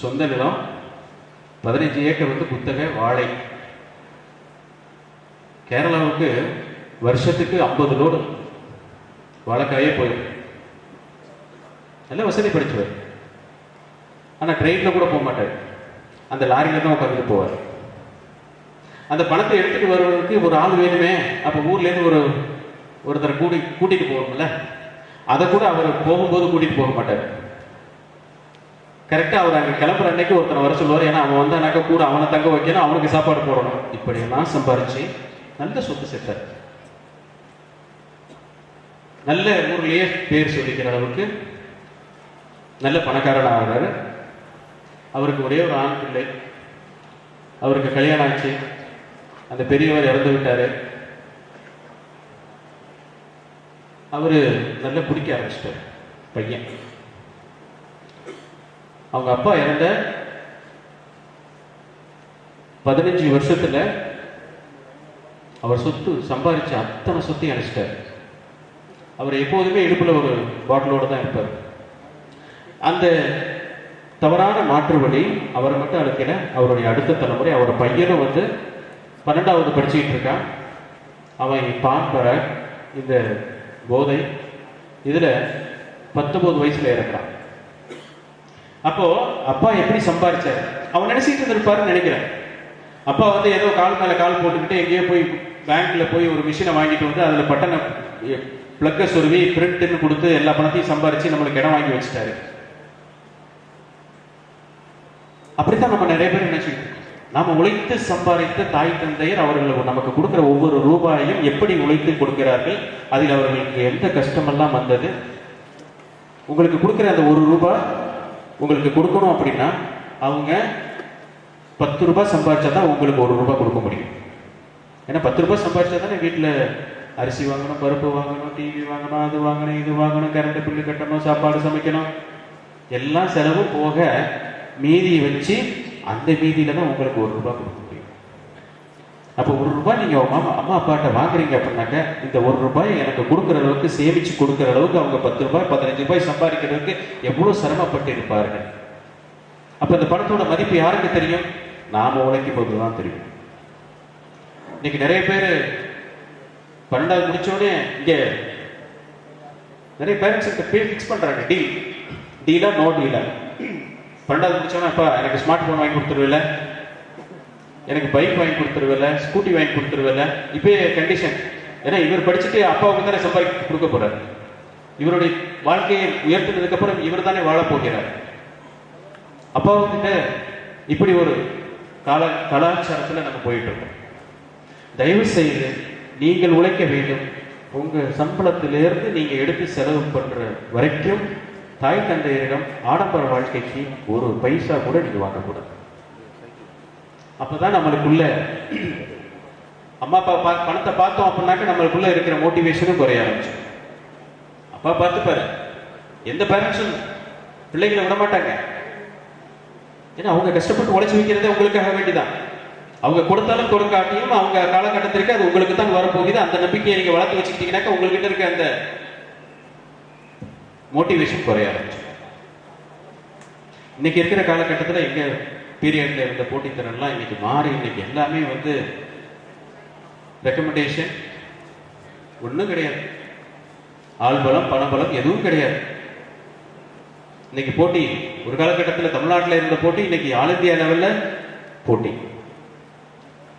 A: சொந்த நிலம், 15 ஏக்கர் வந்து குத்தகை வாழை. கேரளாவுக்கு வருஷத்துக்கு 50 லோடு வாழைக்காயே போயிடும். நல்ல வசதி படிச்சுவார். ஆனால் ட்ரெயினில் கூட போக மாட்டார், அந்த லாரியில தான் உட்காந்துட்டு போவார். அந்த பணத்தை எடுத்துட்டு வருவதற்கு ஒரு ஆள் வேணுமே. அப்போ ஊர்லேருந்து ஒருத்தரை கூட்டிட்டு போகணும்ல, அதை கூட அவர் போகும்போது கூட்டிட்டு போக மாட்டார். கரெக்டாக அவர் அங்கே கிளம்புற அன்னைக்கு ஒருத்தனை வர சொல்லுவார். ஏன்னா அவன் வந்தானாக்கா கூட அவனை தங்க வைக்கணும், அவனுக்கு சாப்பாடு போடணும். இப்படியெல்லாம் சம்பாரிச்சு நல்ல சொத்து சேர்த்தார். நல்ல ஊர்லேயே பேர் சொல்லிக்கிற அளவுக்கு நல்ல பணக்காரன் ஆகிறாரு. அவருக்கு ஒரே ஒரு ஆண் பிள்ளை. அவருக்கு கல்யாணம் ஆச்சு. அந்த பெரியவர் இறந்து விட்டாரு. அவரு நல்லா குடிக்க ஆரம்பிச்சிட்டார் பையன். அவங்க அப்பா இறந்த 15 வருஷத்துல அவர் சொத்து சம்பாதிச்ச அத்தனை சொத்தையும் அழைச்சிட்டார். அவர் எப்போதுமே இடுப்புல ஒரு பாட்டிலோட தான் இருப்பார். அந்த தவறான மாற்று வழி அவரை மட்டும் அழைக்கல, அவருடைய அடுத்த தலைமுறை, அவர் பையனும் வந்து 12வது படிச்சுக்கிட்டு இருக்கான். அவன் பான்பற இந்த போதை இதுல 19 வயசுல இறக்குறான். அப்போ அப்பா எப்படி சம்பாரிச்சார் அவன் நினைச்சிட்டு இருந்திருப்பாருன்னு நினைக்கிறேன். அப்பா வந்து ஏதோ கால் மேல கால் போட்டுக்கிட்டு எங்கேயோ போய் பேங்க்ல போய் ஒரு மிஷினை வாங்கிட்டு வந்து அதுல பட்டனை பிளக்க சொருவி பிரிண்ட்னு கொடுத்து எல்லா பணத்தையும் சம்பாரிச்சு நம்மளுக்கு இடம் வாங்கி வச்சுட்டாரு. அப்படித்தான் நம்ம நிறைய பேர் நினைச்சுக்கிட்டு இருக்கோம். நாம உழைத்து சம்பாதித்த தாய் தந்தையர் அவர்கள் நமக்கு கொடுக்கிற ஒவ்வொரு ரூபாயையும் எப்படி உழைத்து கொடுக்கிறார்கள், அதில் அவர்களுக்கு எந்த கஷ்டமெல்லாம் வந்தது. உங்களுக்கு கொடுக்குற அந்த 1 ரூபாய் உங்களுக்கு கொடுக்கணும் அப்படின்னா அவங்க 10 ரூபாய் சம்பாதிச்சா தான் உங்களுக்கு 1 ரூபாய் கொடுக்க முடியும். ஏன்னா 10 ரூபாய் சம்பாதிச்சா தானே வீட்டில் அரிசி வாங்கணும், பருப்பு வாங்கணும், டிவி வாங்கணும், அது வாங்கணும், இது வாங்கணும், கரண்ட் பில்லு கட்டணும், சாப்பாடு சமைக்கணும், எல்லாம் செலவும் போக மீதியை வச்சு அந்த மீதியில தான் உங்களுக்கு 1 ரூபாய் கொடுக்க முடியும். அப்போ 1 ரூபாய் நீங்க அம்மா அப்பாட்ட வாங்குறீங்க அப்படின்னாக்க இந்த 1 ரூபாய் எனக்கு கொடுக்குற அளவுக்கு சேமிச்சு கொடுக்குற அளவுக்கு அவங்க 10 ரூபாய் 15 ரூபாய் சம்பாதிக்கிறதுக்கு எவ்வளவு சிரமப்பட்டு இருப்பார்கள். அப்ப இந்த பணத்தோட மதிப்பு யாருக்கு தெரியும்? நாம உழைக்கும் போதுதான் தெரியும். இன்னைக்கு நிறைய பேர் 12வது முடிச்சோடனே இங்க நிறைய பேரண்ட்ஸ் ஃபிக்ஸ் பண்றாங்க, டீலா நோ டீலா. 12வது முடிச்சோன்னா அப்பா எனக்கு ஸ்மார்ட் போன் வாங்கி கொடுத்துருவில்ல, எனக்கு பைக் வாங்கி கொடுத்துருவில்ல, ஸ்கூட்டி வாங்கி கொடுத்துருவில்ல. இப்பயே கண்டிஷன். ஏன்னா இவர் படிச்சுட்டு அப்பாவுக்கு தானே சம்பாதிக்க கொடுக்க போறாரு. இவருடைய வாழ்க்கையை உயர்த்தினதுக்கு அப்புறம் இவர் தானே வாழ போகிறார். அப்பாவுக்கிட்ட இப்படி ஒரு கலாச்சாரத்துல நம்ம போயிட்டு இருக்கோம். தயவு செய்து நீங்கள் உழைக்க வேண்டும். உங்க சம்பளத்திலிருந்து நீங்க எடுத்து செலவு பண்ற வரைக்கும் தாய் தந்தையரிடம் ஆடம்பர வாழ்க்கைக்கு ஒரு பைசா கூட நீங்க வாங்கக்கூடாது. அப்பதான் நம்மளுக்குள்ள அம்மா அப்பா பணத்தை பார்த்தோம் அப்படின்னாக்க நம்மளுக்குள்ள இருக்கிற மோட்டிவேஷனும் குறைய ஆரம்பிச்சு. அப்பா பார்த்துப்பாரு. எந்த பேரண்ட்ஸும் பிள்ளைகளை விட மாட்டாங்க. ஏன்னா அவங்க கஷ்டப்பட்டு உழைச்சி வைக்கிறதே உங்களுக்காக வேண்டிதான். அவங்க கொடுத்தாலும் கொடுக்காட்டியும் அவங்க காலகட்டத்திற்கு அது உங்களுக்கு தான் வரப்போகுது. அந்த நம்பிக்கையை நீங்க வளர்த்து வச்சுக்கிட்டீங்கன்னாக்கா உங்ககிட்ட இருக்க அந்த மோட்டிவேஷன் குறைய ஆரம்பிச்சு. இன்னைக்கு இருக்கிற காலகட்டத்தில் எங்க பீரியட்ல இருந்த போட்டித்திறன்லாம் இன்னைக்கு மாறி இன்னைக்கு எல்லாமே வந்து ரெக்கமெண்டேஷன் ஒன்றும் கிடையாது. ஆள்பலம் பணபலம் எதுவும் கிடையாது. இன்னைக்கு போட்டி ஒரு காலகட்டத்தில் தமிழ்நாட்டில் இருந்த போட்டி இன்னைக்கு ஆல் இந்தியா லெவலில் போட்டி.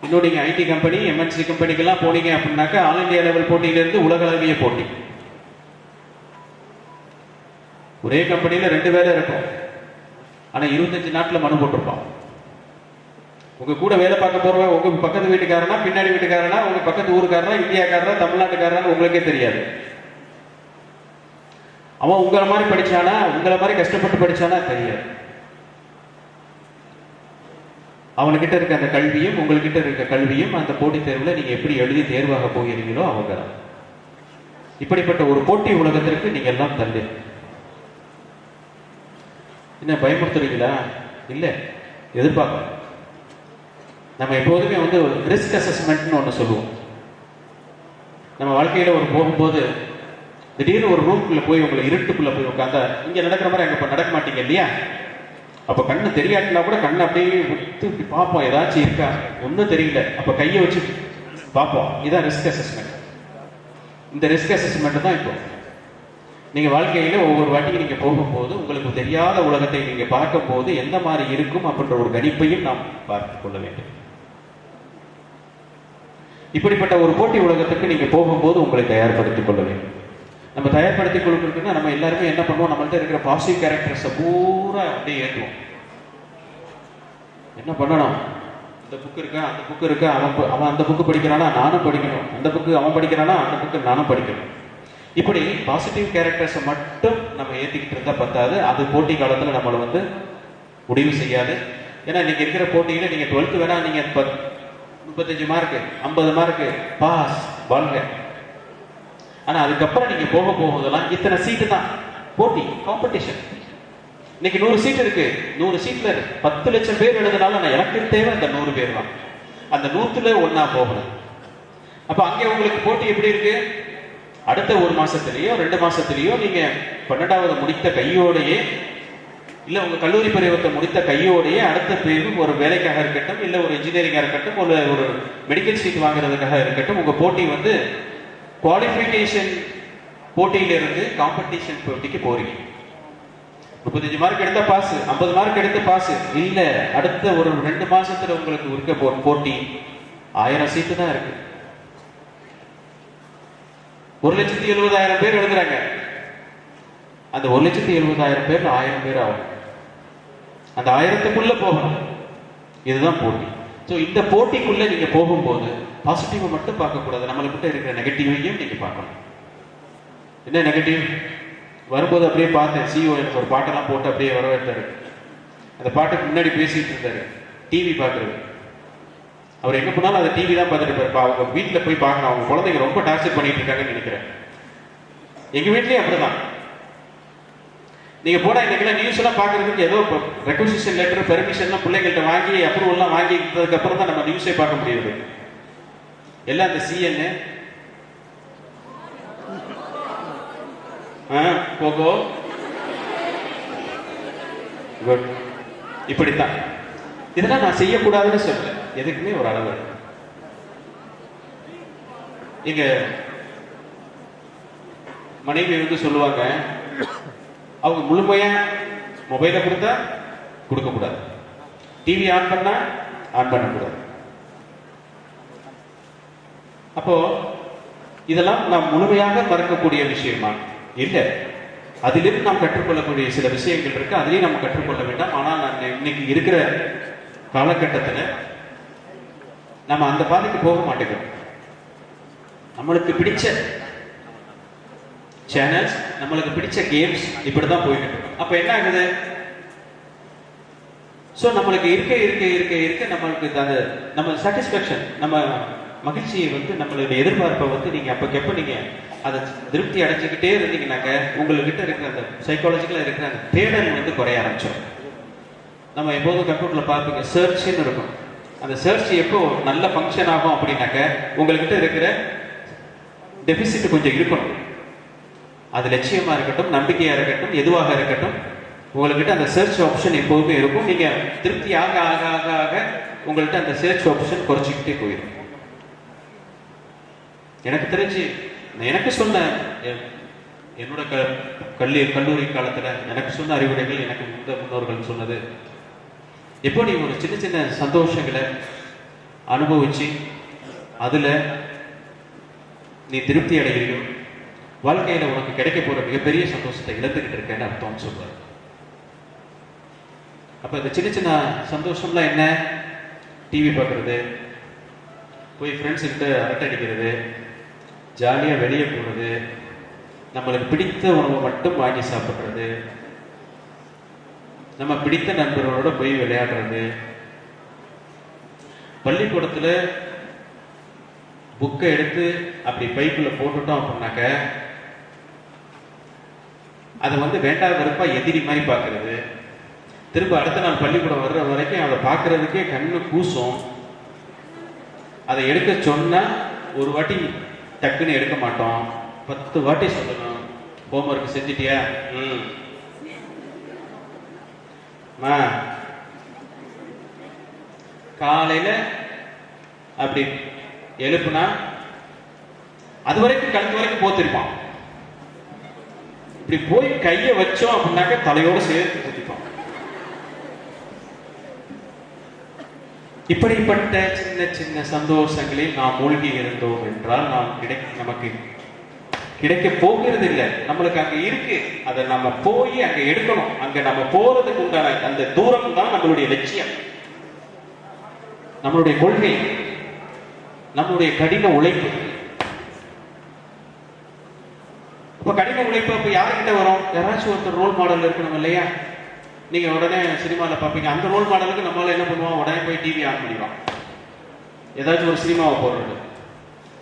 A: இன்னும் நீங்க ஐடி கம்பெனி எம்என்சி கம்பெனிக்கெல்லாம் போனீங்க அப்படின்னாக்கா ஆல் இந்தியா லெவல் போட்டியிலிருந்து உலக அளவிய போட்டி. ஒரே கம்பெனியில 2 வேலை இருக்கும். ஆனா 25 நாட்டில் மனு போட்டிருப்பான். உங்க கூட வேலை பார்க்க போறவன் உங்க பக்கத்து வீட்டுக்காரனா, பின்னாடி வீட்டுக்காரனா, உங்க பக்கத்து ஊருக்காரனா, இந்தியாக்காரனா, தமிழ்நாட்டுக்காரனா உங்களுக்கே தெரியாது. அவன் உங்களை மாதிரி படிச்சானா, உங்களை மாதிரி கஷ்டப்பட்டு படிச்சானா தெரியாது. அவனுக்கிட்ட இருக்க அந்த கல்வியும் உங்கள்கிட்ட இருக்க கல்வியும் அந்த போட்டித் தேர்வுல நீங்க எப்படி எழுதி தேர்வாக போகிறீங்களோ அவங்க தான். இப்படிப்பட்ட ஒரு போட்டி உலகத்திற்கு நீங்க எல்லாம் தள்ளு. என்ன பயமுறுத்துறீங்களா? இல்ல, எதிர்பார்க்க நம்ம எப்போதுமே வந்து ஒரு ரிஸ்க் அசஸ்மெண்ட்னு ஒன்று சொல்லுவோம். நம்ம வாழ்க்கையில் ஒரு போகும்போது திடீர்னு ஒரு ரூம்குள்ளே போய் உங்களை இருட்டுக்குள்ளே போய் உட்காந்தா இங்கே நடக்கிற மாதிரி அங்கே இப்போ நடக்க மாட்டீங்க இல்லையா? அப்போ கண்ணு தெரியாட்டினா கூட கண்ணை அப்படியே விட்டு இப்படி பார்ப்போம், ஏதாச்சும் இருக்கா, ஒன்றும் தெரியல, அப்போ கையை வச்சு பார்ப்போம். இதுதான் ரிஸ்க் அசஸ்மெண்ட். இந்த ரிஸ்க் அசஸ்மெண்ட் தான் இப்போ நீங்கள் வாழ்க்கையில் ஒவ்வொரு வாட்டியும் நீங்கள் போகும்போது உங்களுக்கு தெரியாத உலகத்தை நீங்கள் பார்க்கும்போது எந்த மாதிரி இருக்கும் அப்படின்ற ஒரு கணிப்பையும் நாம் பார்த்து கொள்ள வேண்டும். இப்படிப்பட்ட ஒரு போட்டி உலகத்துக்கு நீங்கள் போகும்போது உங்களை தயார்படுத்திக் கொள்ள வேண்டும். நம்ம தயார்படுத்திக் கொள்றதுக்குன்னா நம்ம எல்லாருமே என்ன பண்ணுவோம், நம்மள்ட்ட இருக்கிற பாசிட்டிவ் கேரக்டர்ஸை பூரா அப்படியே ஏற்றுவோம். என்ன பண்ணணும், இந்த புக்கு இருக்கா, அந்த புக்கு இருக்கா, அவன் அந்த புக்கு படிக்கிறானா நானும் படிக்கணும், அந்த புக்கு அவன் படிக்கிறானா அந்த புக்கு நானும் படிக்கணும். இப்படி பாசிட்டிவ் கேரக்டர்ஸை மட்டும் நம்ம ஏற்றிக்கிட்டு இருந்தால் பத்தாது. அது போட்டி காலத்தில் நம்மளை வந்து முடிவு செய்யாது. ஏன்னா இன்னைக்கு இருக்கிற போட்டியில் நீங்கள் 12th வேணா நீங்கள் 35 மார்க்கு 50 மார்க்கு பாஸ் வாழ்க. ஆனால் அதுக்கப்புறம் நீங்கள் போகும்போதெல்லாம் இத்தனை சீட்டு தான் போட்டி, காம்படிஷன். இன்னைக்கு 100 சீட் இருக்கு, 100 சீட்ல 10 லட்சம் பேர் எழுதுனாலும் நான் எனக்கு தேவை அந்த 100 பேர் தான். அந்த 100ல ஒன்னா போகணும். அப்ப அங்கே உங்களுக்கு போட்டி எப்படி இருக்கு? அடுத்த 1 மாசத்திலேயோ 2 மாசத்திலேயோ நீங்க 12வது முடித்த கையோடையே, இல்ல உங்க கல்லூரி பருவத்தை முடித்த கையோடையே அடுத்த பேரும் ஒரு வேலைக்காக இருக்கட்டும், இல்ல ஒரு இன்ஜினியரிங்கா இருக்கட்டும், ஒரு மெடிக்கல் சீட் வாங்குறதுக்காக இருக்கட்டும், உங்க போட்டி வந்து குவாலிஃபிகேஷன் போட்டியிலிருந்து காம்படிஷன் போட்டிக்கு போறீங்க. 35 மார்க் எடுத்தா பாஸ், 50 மார்க் எடுத்து பாஸ் இல்ல, அடுத்த ஒரு 2 மாசத்துல உங்களுக்கு இருக்க போட்டி 1000 சீட்டு தான் இருக்கு. 1,70,000 பேர் எழுதுறாங்க. அந்த 1,70,000 பேர் 1000 பேர் ஆகும். அந்த 1000க்குள்ள போகணும். இதுதான் போட்டி. ஸோ இந்த போட்டிக்குள்ள நீங்க போகும்போது பாசிட்டிவ் மட்டும் பார்க்கக்கூடாது, நம்மளுக்கிட்ட இருக்கிற நெகட்டிவையும் நீங்க பார்க்கணும். என்ன நெகட்டிவ்? வரும்போது அப்படியே பார்த்தேன், சிஓ எனக்கு ஒரு பாட்டெல்லாம் போட்டு அப்படியே வரவேற்றாரு. அந்த பாட்டுக்கு முன்னாடி பேசிட்டு இருந்தாரு, டிவி பார்க்கறது. அவர் எங்க போனாலும் அந்த டிவி தான் பார்த்துட்டு இருப்பாரு. அவங்க வீட்டில் போய் பார்க்கணும், அவங்க குழந்தைங்க ரொம்ப டார்ச்சர் பண்ணிட்டு இருக்காங்கன்னு நினைக்கிறேன். எங்க வீட்லயும் அப்படிதான். நீங்க போனா இன்னைக்கு நியூஸ் எல்லாம் பாக்குறதுக்கு ஏதோ ரெக்வசிஷன் லெட்டர், பெர்மிஷன்லாம் பிள்ளைங்கள்ட்ட வாங்கி அப்ரூவல்லாம் வாங்கிட்டதுக்கு அப்புறம் தான் நம்ம நியூஸே பார்க்க முடியுது. எல்லாம் அந்த CNN போகோ குட் இப்படித்தான். இதெல்லாம் நான் செய்யக்கூடாதுன்னு சொல்ல, எதுக்குமே ஒரு அளவு. எங்க மனைவி வந்து சொல்லுவாங்க, அவங்க முழுமையா மொபைலை கொடுத்தா கொடுக்க கூடாது, டிவி ஆன் பண்ணா ஆன் பண்ணக்கூடாது. அப்போ இதெல்லாம் நாம் முழுமையாக மறக்கக்கூடிய விஷயமா? இல்லை, அதிலிருந்து நாம் கற்றுக்கொள்ளக்கூடிய சில விஷயங்கள் இருக்கு, அதிலேயும் நம்ம கற்றுக்கொள்ள வேண்டாம். ஆனால் நான் இன்னைக்கு இருக்கிற காலகட்டத்தில் நம்ம அந்த பாதைக்கு போக மாட்டேங்கிறோம். நம்மளுக்கு பிடிச்ச சேனல்ஸ், நம்மளுக்கு பிடிச்ச கேம்ஸ் இப்படிதான் போயிட்டு இருக்கோம். அப்ப என்ன ஆகுது? ஸோ நம்மளுக்கு இருக்க இருக்க இருக்க இருக்க நம்மளுக்கு அந்த நம்ம சாட்டிஸ்பேக்ஷன், நம்ம மகிழ்ச்சியை வந்து நம்மளுடைய எதிர்பார்ப்பை வந்து நீங்க அப்பக்கப்ப நீங்க அதை திருப்தி அடைஞ்சுக்கிட்டே இருந்தீங்கன்னாக்க உங்ககிட்ட இருக்கிற அந்த சைக்காலஜிக்கலா இருக்கிற அந்த தேடல் வந்து குறைய ஆரம்பிச்சோம். நம்ம எப்போதும் கம்ப்யூட்டர்ல பார்ப்பீங்க, சர்ச்ன்னு இருக்கும். அந்த சர்ச் எப்போ நல்ல ஃபங்க்ஷன் ஆகும் அப்படின்னாக்க உங்ககிட்ட இருக்கிற டெபிசிட் கொஞ்சம் இருக்கணும். அது லட்சியமா இருக்கட்டும், நம்பிக்கையா இருக்கட்டும், எதுவாக இருக்கட்டும், உங்ககிட்ட அந்த சர்ச் ஆப்ஷன் எப்போதுமே இருக்கும். நீங்க திருப்தி ஆக ஆக ஆக ஆக உங்கள்கிட்ட அந்த சர்ச் ஆப்ஷன் குறைச்சிக்கிட்டே போயிடும். எனக்கு தெரிஞ்சு எனக்கு சொன்ன என்னோட கல்லூரி காலத்துல எனக்கு சொன்ன அறிவுரைகள், எனக்கு முன்னோர்கள் சொன்னது, எப்போ நீ ஒரு சின்ன சின்ன சந்தோஷங்களை அனுபவிச்சு அதுல நீ திருப்தி அடைகிறீர்கள், வாழ்க்கையில உனக்கு கிடைக்க போற மிகப்பெரிய சந்தோஷத்தை இழந்துகிட்டு இருக்கேன்னு அர்த்தம் சொல்றாரு. அப்ப இந்த சின்ன சின்ன சந்தோஷம்லாம் என்ன? டிவி பார்க்கறது, போய் ஃப்ரெண்ட்ஸ் கிட்ட அரட்டை அடிக்கிறது, ஜாலியா வெளியே போறது, நம்மளுக்கு பிடித்த உணவை மட்டும் வாங்கி சாப்பிடுறது, நம்ம பிடித்த நண்பர்களோட போய் விளையாடுறது, பள்ளிக்கூடத்துல புக்கை எடுத்து அப்படி பைக்குள்ள போட்டுட்டோம் அப்படின்னாக்க அதை வந்து வேண்டாத வெறுப்பா எதிரி மாதிரி பார்க்கறது, திரும்ப அடுத்த நாள் பள்ளிக்கூடம் வர்ற வரைக்கும் அதை பார்க்கறதுக்கே கண்ணு கூசும். அதை எடுக்க சொன்னா ஒரு வாட்டி டக்குன்னு எடுக்க மாட்டோம், 10 வாட்டி சொல்லணும். ஹோம்ஒர்க் செஞ்சிட்டியா? காலையில அப்படி எழுப்புனா அது வரைக்கும் கழுத்து வரைக்கும் போத்திருப்பான். இப்படி போய் கையை வச்சோம் அப்படின்னாக்க தலையோடு சேர்த்து குத்திப்பான். இப்படிப்பட்ட சின்ன சின்ன சந்தோஷங்களில் நாம் மூழ்கி இருந்தோம் என்றால் நமக்கு கிடைக்க போகிறது இல்லை. நம்மளுக்கு அங்க இருக்கு, அதை நம்ம போய் அங்க எடுக்கணும். அங்க நம்ம போறதுக்கு உண்டான அந்த தூரம் தான் நம்மளுடைய லட்சியம், நம்மளுடைய கொள்கை, நம்மளுடைய கடின உழைப்பு. இப்ப கடின உழைப்பு அப்ப யாருக்கிட்ட வரும்? யாராச்சும் ஒருத்தர் ரோல் மாடல் இருக்கணும் இல்லையா? நீங்க உடனே சினிமாவில் பார்ப்பீங்க, அந்த ரோல் மாடலுக்கு நம்மளால என்ன பண்ணுவோம், உடனே போய் டிவி ஆன் பண்ணிடுவோம். ஏதாச்சும் ஒரு சினிமாவை போடுறது,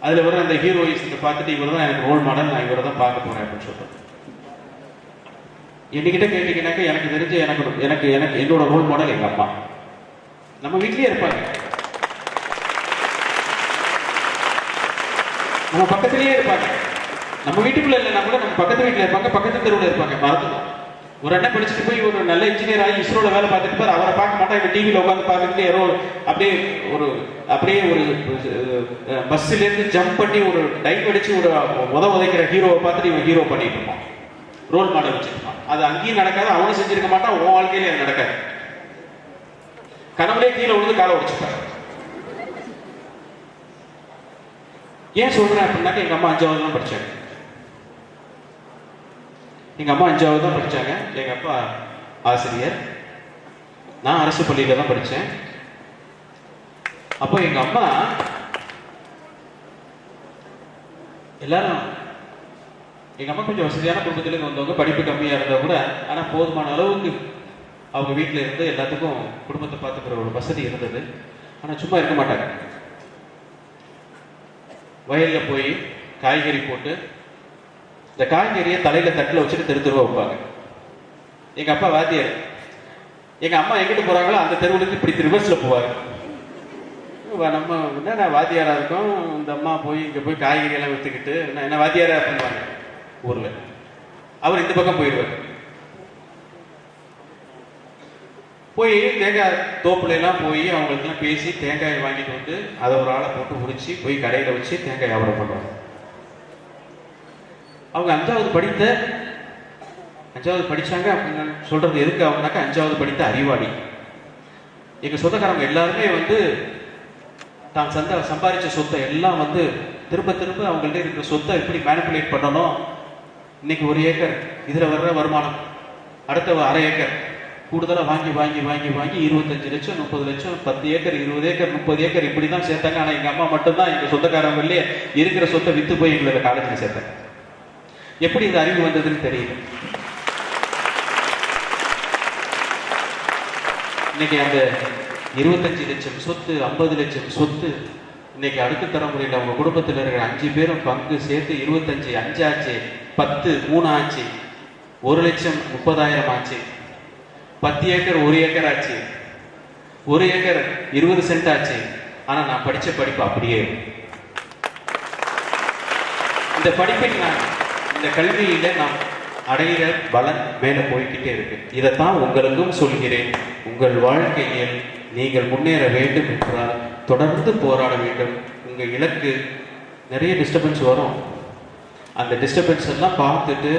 A: அதுல வர அந்த ஹீரோயின்ஸ் பார்த்துட்டு இவர் தான் எனக்கு ரோல் மாடல், நான் இவரை தான் பார்க்க போறேன் அப்படின்னு சொல்றது. என்கிட்ட கேட்டீங்கன்னாக்க எனக்கு தெரிஞ்ச எனக்கு என்னோட ரோல் மாடல் எங்க அம்மா. நம்ம வீட்லயே இருப்பாங்க, நம்ம பக்கத்திலேயே இருப்பாங்க. நம்ம வீட்டுக்குள்ள இல்லைன்னா கூட நம்ம பக்கத்து வீட்டுல இருப்பாங்க, பக்கத்து தெருவில் இருப்பாங்க. மறந்துடும். ஒரு அண்ணன் படிச்சுட்டு போய் ஒரு நல்ல இன்ஜினியர் ஆகி இஸ்ரோல வேலை பார்த்துட்டு பாரு, அவரை பார்க்க மாட்டா, இவன் டிவியில் உட்காந்து பார்த்துட்டு யாரோ அப்படியே ஒரு பஸ்ல இருந்து ஜம்ப் பண்ணி ஒரு டைப் அடிச்சு ஒரு உதைக்கிற ஹீரோவை பார்த்துட்டு இவன் ஹீரோ பண்ணிட்டு இருப்பான், ரோல் மாடல் வச்சிருப்பான். அது அங்கேயும் நடக்காது, அவனும் செஞ்சிருக்க மாட்டான், உன் வாழ்க்கையில அது நடக்காது. கனவுலே கீழே விழுந்து காலை உடைச்சுப்பாரு. ஏன் சொல்றேன் அப்படின்னாக்க எங்க அம்மா 5வது தான் படிச்சாங்க. எங்க அம்மா 5வது தான் படிச்சாங்க. எங்க அப்பா ஆசிரியர், நான் அரசு பள்ளியில தான் படிச்சேன். அப்போ எங்க அம்மா எல்லாரும், எங்க அம்மா கொஞ்சம் வசதியான குடும்பத்திலிருந்து வந்தவங்க, படிப்பு கம்மியா இருந்தா கூட ஆனா போதுமான அளவுக்கு அவங்க வீட்டுல இருந்து எல்லாத்துக்கும் குடும்பத்தை பார்த்துக்கிற ஒரு வசதி இருந்தது. ஆனா சும்மா இருக்க மாட்டாங்க. வயல்ல போய் காய்கறி போட்டு இந்த காய்கறியை தலையில தட்டில் வச்சுட்டு தெருவா வைப்பாங்க. எங்க அப்பா வாத்தியார், எங்க அம்மா எங்கிட்டு போறாங்களோ அந்த தெருவுக்கு இப்படி ரிவர்ஸ்ல போவாங்க. நம்ம என்ன வாத்தியாரா இருக்கோம், இந்த அம்மா போய் இங்க போய் காய்கறி எல்லாம் வித்துக்கிட்டு என்ன வாத்தியாரா பண்ணுவாங்க ஊர்ல. அவர் இந்த பக்கம் போயிடுவார். போய் தேங்காய் தோப்புல எல்லாம் போய் அவங்களுக்குலாம் பேசி தேங்காயை வாங்கிட்டு வந்து அதை ஒரு ஆளை போட்டு உரிச்சு போய் கடையில வச்சு தேங்காய் வியாபாரம் பண்ணுவாங்க. அவங்க 5வது படிச்சாங்க அப்படின்னு சொல்றது எதுக்கு அவங்கனாக்கா 5வது படித்த அறிவாளி. எங்க சொந்தக்காரங்க எல்லாருமே வந்து தான் சம்பாதிச்ச சொத்தை எல்லாம் வந்து திரும்ப அவங்கள்ட்ட இருக்கிற சொத்தை எப்படி மேனிப்புலேட் பண்ணணும். இன்னைக்கு 1 ஏக்கர் இதுல வர்ற வருமானம் அடுத்த 1/2 ஏக்கர் கூடுதலாக வாங்கி 25 லட்சம் 30 லட்சம் 10 ஏக்கர் 20 ஏக்கர் 30 ஏக்கர் இப்படிதான் சேர்த்தாங்க. ஆனா எங்க அம்மா மட்டும்தான் எங்க சொந்தக்காரங்களே இருக்கிற சொத்தை வித்து போய் எங்களை காலேஜில் சேர்த்தாங்க. எப்படி இந்த அறிவு வந்ததுன்னு தெரியல. இன்னைக்கு அந்த 25 லட்சம் சொத்து 50 லட்சம் சொத்து இன்னைக்கு அடுத்த தலைமுறையில் அவங்க குடும்பத்தில் இருக்கிற 5 பேரும் பங்கு சேர்த்து 25 5 ஆச்சு, 10 3 ஆச்சு, 1 லட்சம் 30,000 ஆச்சு, 10 ஏக்கர் 1 ஏக்கர் ஆச்சு, 1 ஏக்கர் 20 சென்ட் ஆச்சு. ஆனா நான் படிச்ச படிப்பு அப்படியே. இந்த படிப்பில் இந்த கல்வியில நாம் அடைகிற பலன் மேல போய்கிட்டே இருக்கு. இதைத்தான் உங்களுக்கும் சொல்கிறேன். உங்கள் வாழ்க்கையில் நீங்கள் முன்னேற வேண்டும் என்றால் தொடர்ந்து போராட வேண்டும். உங்க இலக்கு நிறைய டிஸ்டர்பன்ஸ் வரும். அந்த டிஸ்டர்பன்ஸ் எல்லாம் பார்த்துட்டு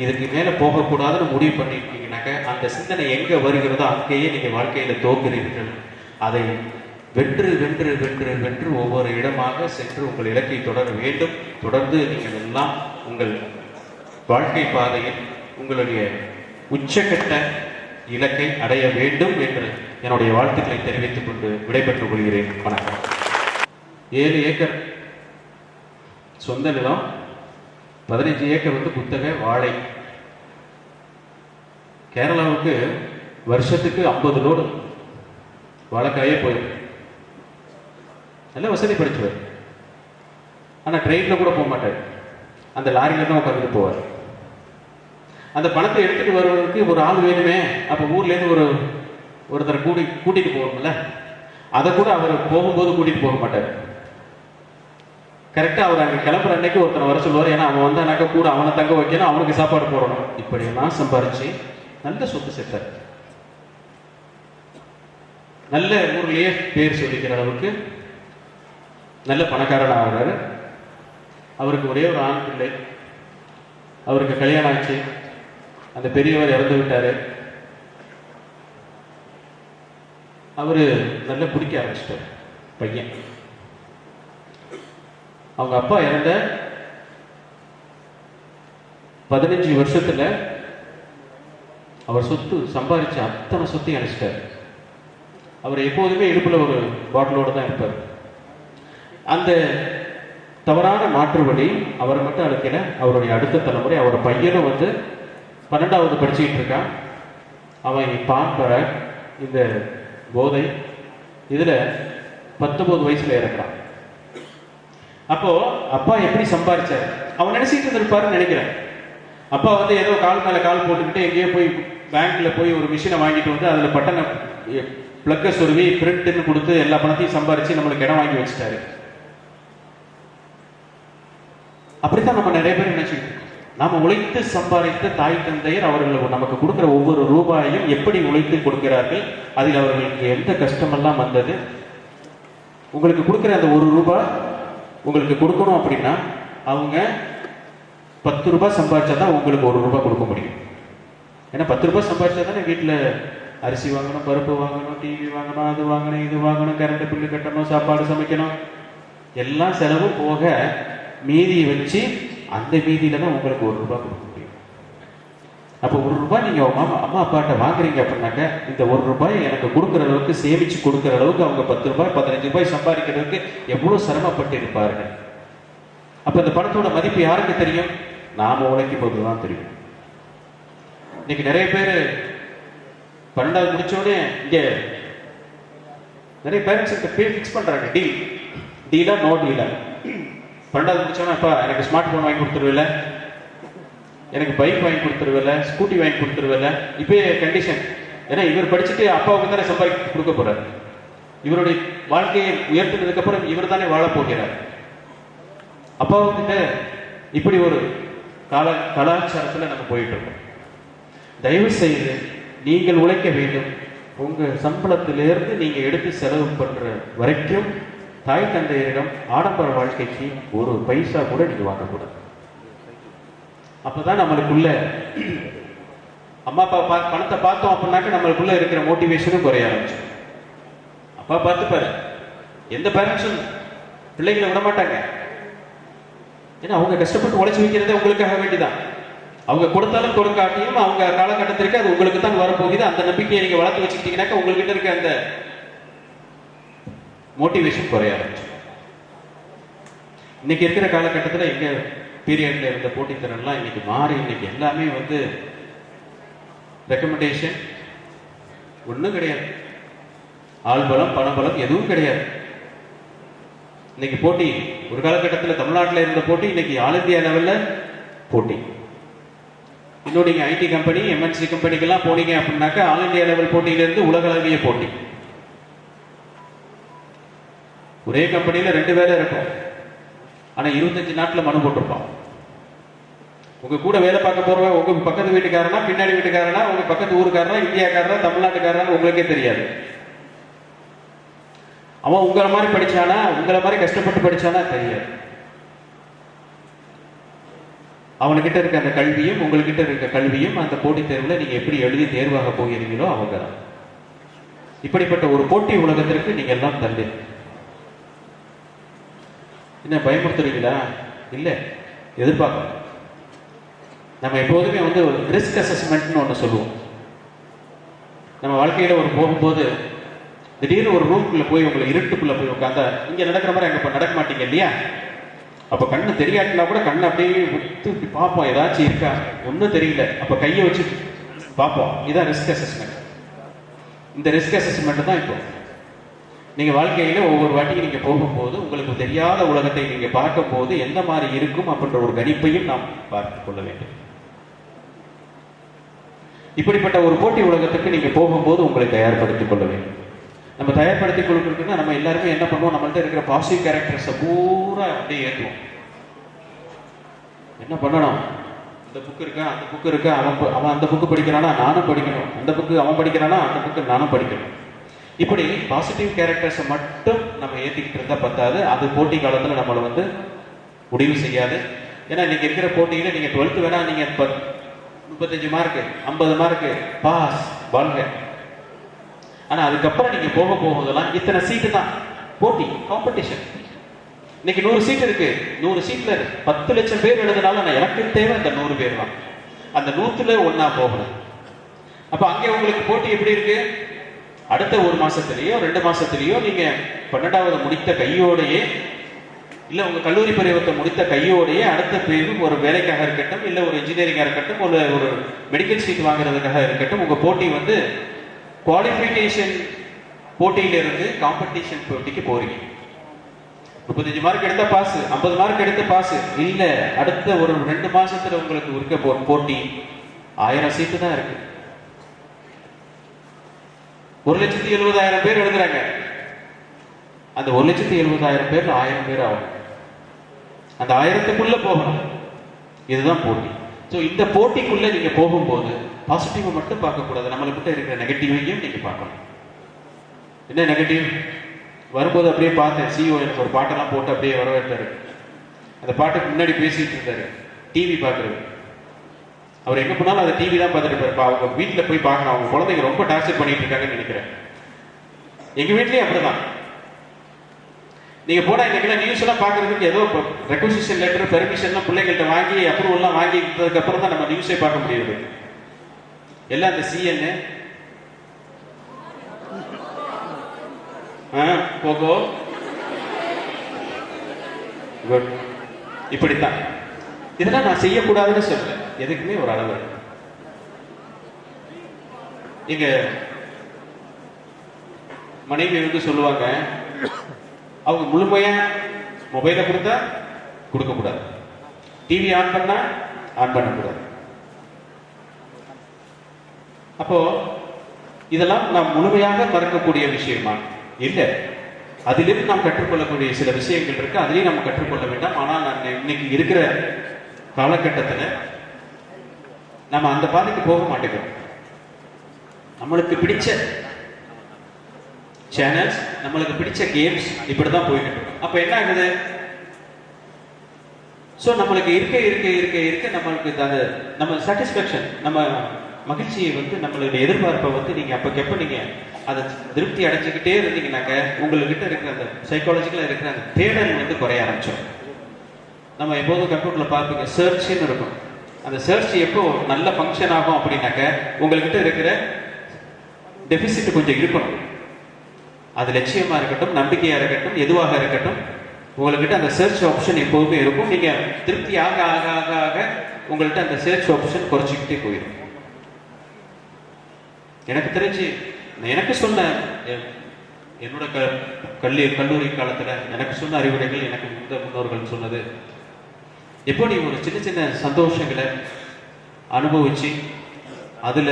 A: இதுக்கு மேல போகக்கூடாதுன்னு முடிவு பண்ணிருக்கீங்கன்னாக்க அந்த சிந்தனை எங்க வருகிறதோ அங்கேயே நீங்க வாழ்க்கையில தோக்குறீர்கள். அதை வென்று வென்று வென்று வென்று ஒவ்வொரு இடமாக சென்று உங்கள் இலக்கை தொடர வேண்டும். தொடர்ந்து நீங்கள் எல்லாம் உங்கள் வாழ்க்கை பாதையில் உங்களுடைய உச்சகட்ட இலக்கை அடைய வேண்டும் என்று என்னுடைய வாழ்த்துக்களை தெரிவித்துக் கொண்டு விடைபெற்றுக் கொள்கிறேன். வணக்கம். 7 ஏக்கர் சொந்த நிலம், 15 ஏக்கர் வந்து குத்தகை வாழை. கேரளாவுக்கு வருஷத்துக்கு 50 லோடு வாழைக்காயே போயிடும். நல்ல வசதி படிச்சுவார். ஆனா ட்ரெயின்ல கூட போக மாட்டார், அந்த லாரியில தான் உட்காந்துட்டு போவார். அந்த பணத்தை எடுத்துட்டு வருவதற்கு ஒரு ஆள் வேணுமே. அப்ப ஊர்ல இருந்து ஒருத்தர் கூட்டிட்டு போகணும்ல, அதை கூட அவர் போகும்போது கூட்டிட்டு போக மாட்டார். கரெக்டாக அவர் அங்கே கிளம்புற அன்னைக்கு ஒருத்தனை வர சொல்லுவார். ஏன்னா அவன் வந்தானாக்கா கூட அவனை தங்க வைக்கணும், அவனுக்கு சாப்பாடு போடணும். இப்படியெல்லாம் சம்பாரிச்சு நல்ல சொத்து சேர்த்தார். நல்ல ஊர்லயே பேர் சொல்லிக்கிற அளவுக்கு நல்ல பணக்காரன் ஆகிறாரு. அவருக்கு ஒரே ஒரு ஆண் பிள்ளை. அவருக்கு கல்யாணம் ஆச்சு. அந்த பெரியவர் இறந்து விட்டாரு. அவரு நல்லா பிடிக்க ஆரம்பிச்சிட்டார் பையன். அவங்க அப்பா இறந்த 15 வருஷத்துல அவர் சொத்து சம்பாதிச்ச அத்தனை சொத்தையும் அழிச்சிட்டார். அவர் எப்போதுமே இடுப்புல ஒரு பாட்டிலோடு தான் இருப்பார். அந்த தவறான மாற்றுபடி அவரை மட்டும் அழுக்கல, அவருடைய அடுத்த தலைமுறை அவரோட பையனும் வந்து 12வது படிச்சுக்கிட்டு இருக்கான். அவன் பாம்பர இந்த போதை இதுல 19 வயசுல இறக்குறான். அப்போ அப்பா எப்படி சம்பாதிச்சாரு அவன் நினைச்சிட்டு இருந்திருப்பாருன்னு நினைக்கிறேன். அப்பா வந்து ஏதோ கால் மேல கால் போட்டுக்கிட்டு எங்கேயோ போய் பேங்க்ல போய் ஒரு மிஷினை வாங்கிட்டு வந்து அதுல பட்டனை பிளக்க சொருவி பிரிண்ட்னு கொடுத்து எல்லா பணத்தையும் சம்பாரிச்சு நம்மளுக்கு இடம் வாங்கி வச்சுட்டாரு. அப்படித்தான் நம்ம நிறைய பேர் நினைச்சுக்கிட்டு இருக்கோம். நாம உழைத்து சம்பாதித்த தாய் தந்தையர் அவர்கள் நமக்கு கொடுக்கிற ஒவ்வொரு ரூபாயையும் எப்படி உழைத்து கொடுக்கிறார்கள், அதில் அவர்களுக்கு எந்த கஷ்டமெல்லாம் வந்தது. உங்களுக்கு கொடுக்குற அந்த 1 ரூபாய் உங்களுக்கு கொடுக்கணும் அப்படின்னா அவங்க 10 ரூபாய் சம்பாதிச்சாதான் உங்களுக்கு 1 ரூபாய் கொடுக்க முடியும். ஏன்னா 10 ரூபாய் சம்பாதிச்சா தானே வீட்டில் அரிசி வாங்கணும், பருப்பு வாங்கணும், டிவி வாங்கணும், அது வாங்கணும், இது வாங்கணும், கரண்ட் பில்லு கட்டணும், சாப்பாடு சமைக்கணும், எல்லாம் செலவும் போக மீதியை வச்சு அந்த மீதியில தான் உங்களுக்கு 1 ரூபாய் கொடுக்க முடியும். அப்போ 1 ரூபாய் நீங்க அம்மா அப்பாட்ட வாங்குறீங்க அப்படின்னாக்க இந்த 1 ரூபாய் எனக்கு கொடுக்குற அளவுக்கு சேமிச்சு கொடுக்குற அளவுக்கு அவங்க 10 ரூபாய் 15 ரூபாய் சம்பாதிக்கிறதுக்கு எவ்வளவு சிரமப்பட்டு இருப்பார்கள். அப்ப இந்த பணத்தோட மதிப்பு யாருக்கு தெரியும்? நாம உழைக்கும் போதுதான் தெரியும். இன்னைக்கு நிறைய பேர் 12வது முடிச்சோடனே இங்க நிறைய பேரண்ட்ஸ் பே ஃபிக்ஸ் பண்றாங்க. டீலா நோ டீலா. 12வது முடிச்சோன்னா அப்பா எனக்கு ஸ்மார்ட் போன் வாங்கி கொடுத்துருவில்ல, எனக்கு பைக் வாங்கி கொடுத்துருவில்ல, ஸ்கூட்டி வாங்கி கொடுத்துருவில்ல. இப்போ கண்டிஷன். ஏன்னா இவர் படிச்சுட்டு அப்பாவுக்கு தானே சம்பாதிக்க கொடுக்க போறாரு. இவருடைய வாழ்க்கையை உயர்த்தினதுக்கு அப்புறம் இவர் தானே வாழ போகிறார். அப்பாவுக்கிட்ட இப்படி ஒரு கலாச்சாரத்துல நம்ம போயிட்டு இருக்கோம். தயவு செய்து நீங்கள் உழைக்க வேண்டும். உங்க சம்பளத்திலிருந்து நீங்க எடுத்து செலவு பண்ற வரைக்கும் தாய் தந்தையரிடம் ஆடம்பர வாழ்க்கைக்கு ஒரு பைசா கூட நீங்க வாங்கக்கூடாது. அப்பதான் நம்மளுக்குள்ள அம்மா அப்பா பணத்தை பார்த்தோம் அப்படின்னாக்க நம்மளுக்குள்ள இருக்கிற மோட்டிவேஷனும் குறைய ஆரம்பிச்சு. அப்பா பார்த்துப்பாரு. எந்த பேரண்ட்ஸும் பிள்ளைங்களை விட மாட்டாங்க. ஏன்னா அவங்க கஷ்டப்பட்டு உழைச்சி வைக்கிறதே உங்களுக்காக வேண்டிதான். அவங்க கொடுத்தாலும் கொடுக்காட்டியும் அவங்க காலகட்டத்திற்கு அது உங்களுக்கு தான் வரப்போகுது. அந்த நம்பிக்கையை நீங்க வளர்த்து வச்சுக்கிட்டீங்கன்னாக்க உங்ககிட்ட இருக்க அந்த மோட்டிவேஷன் குறைய ஆரம்பிச்சு. இன்னைக்கு இருக்கிற காலகட்டத்தில் எங்க பீரியட்ல இருந்த போட்டித்திறன்லாம் இன்னைக்கு மாறி இன்னைக்கு எல்லாமே வந்து ரெக்கமெண்டேஷன் ஒன்றும் கிடையாது. ஆள்பலம் பணபலம் எதுவும் கிடையாது. இன்னைக்கு போட்டி ஒரு காலகட்டத்தில் தமிழ்நாட்டில் இருந்த போட்டி இன்னைக்கு ஆல் இந்தியா லெவலில் போட்டி. இன்னும் நீங்க ஐடி கம்பெனி எம்என்சி கம்பெனிக்கெல்லாம் போனீங்க அப்படின்னாக்கா ஆல் இந்தியா லெவல் போட்டியிலிருந்து உலக அளவிய போட்டி. ஒரே கம்பெனியில 2 வேலை இருக்கும். ஆனா 25 நாட்டில் மனு போட்டிருப்பான். உங்க கூட வேலை பார்க்க போறவங்க உங்க பக்கத்து வீட்டுக்காரனா பின்னாடி வீட்டுக்காரனா உங்க பக்கத்து ஊருக்காரனா இந்தியாக்காரனா தமிழ்நாட்டுக்காரனா உங்களுக்கே தெரியாது. அவன் உங்களை மாதிரி படிச்சானா உங்களை மாதிரி கஷ்டப்பட்டு படிச்சானா தெரியாது. அவனுக்கிட்ட இருக்க அந்த கல்வியும் உங்ககிட்ட இருக்க கல்வியும் அந்த போட்டித் தேர்வுல நீங்க எப்படி எழுதி தேர்வாக போகிறீங்களோ அவங்க தான். இப்படிப்பட்ட ஒரு போட்டி உலகத்திற்கு நீங்க எல்லாம் தள்ளி என்ன பயமுறுத்துறீங்களா? இல்ல, எதிர்பார்க்கணும். நம்ம எப்போதுமே வந்து ஒரு ரிஸ்க் அசஸ்மெண்ட்னு ஒன்று சொல்லுவோம். நம்ம வாழ்க்கையில ஒரு போகும்போது திடீர்னு ஒரு ரூம்குள்ள போய் உங்களை இருட்டுக்குள்ள போய் உட்காந்தா இங்க நடக்கிற மாதிரி அங்க நடக்க மாட்டீங்க இல்லையா? அப்ப கண்ணு தெரியாட்டினா கூட கண்ணு அப்படியே விட்டு இப்படி பார்ப்போம், ஏதாச்சும் இருக்கா, ஒன்றும் தெரியல. அப்ப கையை வச்சு பார்ப்போம். இதான் ரிஸ்க் அசஸ்மெண்ட். இந்த ரிஸ்க் அசஸ்மெண்ட் தான் இப்போ நீங்க வாழ்க்கையில ஒவ்வொரு வாட்டியும் நீங்க போகும்போது உங்களுக்கு தெரியாத உலகத்தை நீங்க பார்க்கும் போது எந்த மாதிரி இருக்கும் அப்படின்ற ஒரு கணிப்பையும் நாம் பார்த்துக் கொள்ள வேண்டும். இப்படிப்பட்ட ஒரு போட்டி உலகத்துக்கு நீங்க போகும்போது உங்களை தயார்படுத்திக் கொள்ள வேண்டும். நம்ம தயார்படுத்தி கொடுக்குறதுன்னா நம்ம எல்லாருமே என்ன பண்ணுவோம், நம்மள்ட்ட இருக்கிற பாசிட்டிவ் கேரக்டர்ஸை பூரா அப்படியே ஏற்றுவோம். என்ன பண்ணணும், இந்த புக்கு இருக்கா, அந்த புக்கு இருக்கா, அவன் அந்த புக்கு படிக்கிறானா நானும் படிக்கணும், அந்த புக்கு அவன் படிக்கிறானா அந்த புக்கு நானும் படிக்கணும். இப்படி பாசிட்டிவ் கேரக்டர்ஸை மட்டும் நம்ம ஏற்றிக்கிட்டு இருந்தால் பத்தாது, அது போட்டி காலத்தில் நம்மளை வந்து முடிவு செய்யாது. ஏன்னா நீங்கள் இருக்கிற போட்டியில் நீங்கள் 12th வேணா நீங்கள் 35 மார்க்கு 50 மார்க்கு பாஸ் வாழ்க. ஆனால் அதுக்கப்புறம் நீங்கள் போக போகுதெல்லாம் இத்தனை சீட்டு தான் போட்டி, காம்படிஷன். இன்னைக்கு 100 சீட் இருக்கு, 100 சீட்ல 10 லட்சம் பேர் எழுதுனாலும் நான் எனக்கு தேவை அந்த 100 பேர் தான். அந்த 100ல ஒன்னா போகணும். அப்ப அங்கே உங்களுக்கு போட்டி எப்படி இருக்கு, அடுத்த 1 மாசத்திலேயோ 2 மாசத்திலேயோ நீங்க 12வது முடித்த கையோடையே, இல்ல உங்க கல்லூரி பருவத்தை முடித்த கையோடையே அடுத்த பேரும் ஒரு வேலைக்காக இருக்கட்டும், இல்ல ஒரு இன்ஜினியரிங்கா இருக்கட்டும், ஒரு மெடிக்கல் சீட் வாங்குறதுக்காக இருக்கட்டும், உங்க போட்டி வந்து குவாலிஃபிகேஷன் போட்டியிலிருந்து காம்படிஷன் போட்டிக்கு போறீங்க. 35 மார்க் எடுத்த பாஸ், 50 மார்க் எடுத்த பாஸ் இல்ல, அடுத்த ஒரு 2 மாசத்துல உங்களுக்கு இருக்க போட்டி 1000 சீட்டு தான் இருக்கு. 1,70,000 பேர் எழுதுறாங்க. அந்த 1,70,000 பேர்ல 1000 பேர் ஆகும். அந்த 1000க்குள்ள போகணும். இதுதான் போட்டி. ஸோ இந்த போட்டிக்குள்ள நீங்க போகும்போது பாசிட்டிவ் மட்டும் பார்க்க கூடாது, நம்மளுக்கிட்ட இருக்கிற நெகட்டிவையும் நீங்க பார்க்கணும். என்ன நெகட்டிவ் வரும்போது அப்படியே பார்த்தேன், சிஓ எனக்கு ஒரு பாட்டெல்லாம் போட்டு அப்படியே வரவேற்றாரு. அந்த பாட்டுக்கு முன்னாடி பேசிட்டு இருந்தாரு, டிவி பார்க்கறது. அவர் எங்க போனாலும் அந்த டிவி தான் பார்த்துட்டு இருப்பாரு. அவங்க வீட்டில் போய் பார்க்கணும், அவங்க குழந்தைங்க ரொம்ப டார்ச்சர் பண்ணிட்டு இருக்காங்கன்னு நினைக்கிறேன். எங்க வீட்லயும் அப்படிதான். நீங்க போனா இன்னைக்கு நியூஸ் எல்லாம் பாக்குறதுக்கு ஏதோ ரெக்வசிஷன் லெட்டர், பெர்மிஷன்லாம் பிள்ளைங்கள்ட்ட வாங்கி அப்ரூவல்லாம் வாங்கிட்டதுக்கு அப்புறம் தான் நம்ம நியூஸே பார்க்க முடியுது. எல்லாம் அந்த சிஎன் போகோ குட் இப்படித்தான். இதெல்லாம் நான் செய்யக்கூடாதுன்னு சொல்ல, எதுக்குமே ஒரு அளவு இருக்கு. எங்க மனைவி வந்து சொல்லுவாங்க, அவங்க முழுமையா மொபைலை கொடுத்தா கொடுக்க கூடாது, டிவி ஆன் பண்ணா ஆன் பண்ணக்கூடாது. அப்போ இதெல்லாம் நாம் முழுமையாக மறக்கக்கூடிய விஷயமா இல்லை, அதிலிருந்து நாம் கற்றுக்கொள்ளக்கூடிய சில விஷயங்கள் இருக்கு, அதிலையும் நம்ம கற்றுக்கொள்ள வேண்டாம். ஆனால் நான் இன்னைக்கு இருக்கிற காலகட்டத்தில் நம்ம அந்த பாதைக்கு போக மாட்டேங்கிறோம். நம்மளுக்கு பிடிச்ச சேனல்ஸ், நம்மளுக்கு பிடிச்ச கேம்ஸ் இப்படிதான் போயிட்டு இருக்கோம். அப்ப என்ன ஆகுது, ஸோ நம்மளுக்கு இருக்க இருக்க இருக்க இருக்க நம்மளுக்கு அந்த நம்ம சாட்டிஸ்ஃபேக்ஷன், நம்ம மகிழ்ச்சியை வந்து நம்மளுடைய எதிர்பார்ப்பை வந்து நீங்க அப்பக்கப்ப நீங்க அதை திருப்தி அடைஞ்சுக்கிட்டே இருந்தீங்கன்னாக்க உங்ககிட்ட இருக்கிற அந்த சைக்காலஜிக்கலா இருக்கிற அந்த தேடல் வந்து குறைய ஆரம்பிச்சிடும். நம்ம எப்போதும் கம்ப்யூட்டர்ல பார்ப்பீங்க, சர்ச்னு இருக்கும். அந்த சர்ச் எப்போ நல்ல ஃபங்க்ஷன் ஆகும் அப்படின்னாக்க உங்ககிட்ட இருக்கிற டெபிசிட் கொஞ்சம் இருக்கணும். அது லட்சியமா இருக்கட்டும், நம்பிக்கையா இருக்கட்டும், எதுவாக இருக்கட்டும், உங்ககிட்ட அந்த சர்ச் ஆப்ஷன் எப்போதுமே இருக்கும். நீங்க திருப்தி ஆக ஆக ஆக ஆக உங்கள்கிட்ட அந்த சர்ச் ஆப்ஷன் குறைச்சிக்கிட்டே போயிடும். எனக்கு தெரிஞ்சு எனக்கு சொன்ன என்னோட கல்லூரி காலத்துல எனக்கு சொன்ன அறிவுரைகள், எனக்கு முன்னோர்கள் சொன்னது, எப்போ நீ ஒரு சின்ன சின்ன சந்தோஷங்களை அனுபவிச்சு அதுல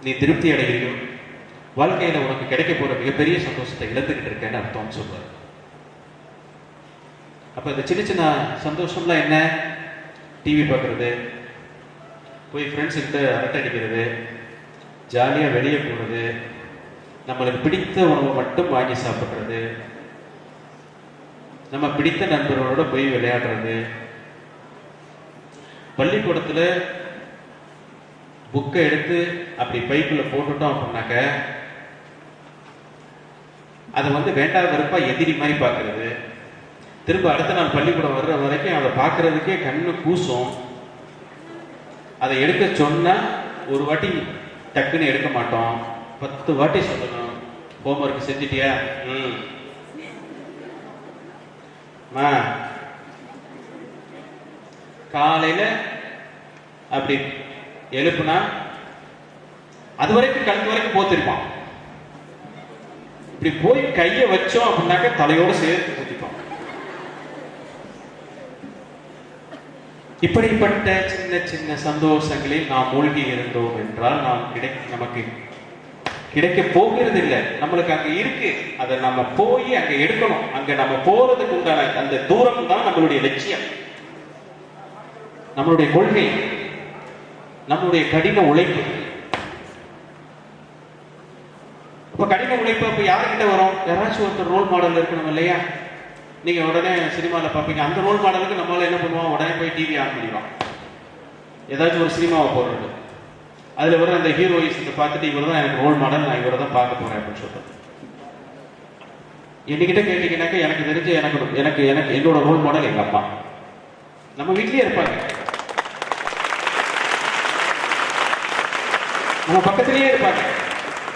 A: நீ திருப்தி அடைகிறீங்க, வாழ்க்கையில உனக்கு கிடைக்க போற மிகப்பெரிய சந்தோஷத்தை இழந்துகிட்டு இருக்கேன்னு அர்த்தம் சொல்றாரு. அப்ப இந்த சின்ன சின்ன சந்தோஷம்லாம் என்ன, டிவி பார்க்கறது, போய் ஃப்ரெண்ட்ஸ் கிட்ட அரட்டை அடிக்கிறது, ஜாலியா வெளியே போறது, நம்மளுக்கு பிடித்த உணவை மட்டும் வாங்கி சாப்பிடுறது, நம்ம பிடித்த நண்பர்களோட போய் விளையாடுறது, பள்ளிக்கூடத்துல புக்கை எடுத்து அப்படி பைக்குள்ள போட்டுட்டோம் அப்படின்னாக்க அதை வந்து வேண்டாத வெறுப்பா எதிரி மாதிரி பார்க்கறது, திரும்ப அடுத்த நாள் பள்ளிக்கூடம் வர்ற வரைக்கும் அதை பார்க்கறதுக்கே கண்ணு கூசும். அதை எடுக்க சொன்னா ஒரு வாட்டி டக்குன்னு எடுக்க மாட்டோம், 10 வாட்டி சொல்லணும். ஹோம்ஒர்க் செஞ்சிட்டியா? காலையில அப்படி எழுப்புனா அது வரைக்கும் கழுத்து வரைக்கும் போத்திருப்பான். இப்படி போய் கையை வச்சோம் அப்படின்னாக்க தலையோடு சேர்த்து ஊத்திப்பான். இப்படிப்பட்ட சின்ன சின்ன சந்தோஷங்களில் நாம் மூழ்கி இருந்தோம் என்றால் நமக்கு கிடைக்க போகிறது இல்லை. நம்மளுக்கு அங்க இருக்கு, அதை நம்ம போய் அங்க எடுக்கணும். அங்க நம்ம போறதுக்கு உண்டான அந்த தூரம் தான் நம்மளுடைய லட்சியம், நம்மளுடைய கொள்கை, நம்மளுடைய கடின உழைப்பு. இப்ப கடின உழைப்பு அப்ப யாருக்கிட்ட வரும்? யாராச்சும் ஒருத்தர் ரோல் மாடல் இருக்கணும் இல்லையா? நீங்க உடனே சினிமாவில் பார்ப்பீங்க, அந்த ரோல் மாடலுக்கு நம்மளால என்ன பண்ணுவோம், உடனே போய் டிவி ஆன் பண்ணிடுவோம். ஏதாச்சும் ஒரு சினிமாவை போடுறது, அதுல வர அந்த ஹீரோயிஸ் பார்த்துட்டு இவர் தான் எனக்கு ரோல் மாடல், நான் இவரை தான் பார்க்க போறேன் அப்படின்னு சொல்றது. என்கிட்ட கேட்டீங்கன்னாக்க எனக்கு தெரிஞ்ச எனக்கு எனக்கு எனக்கு என்னோட ரோல் மாடல் எங்க அம்மா. நம்ம வீட்லயே இருப்பாங்க, நம்ம பக்கத்திலேயே இருப்பாங்க.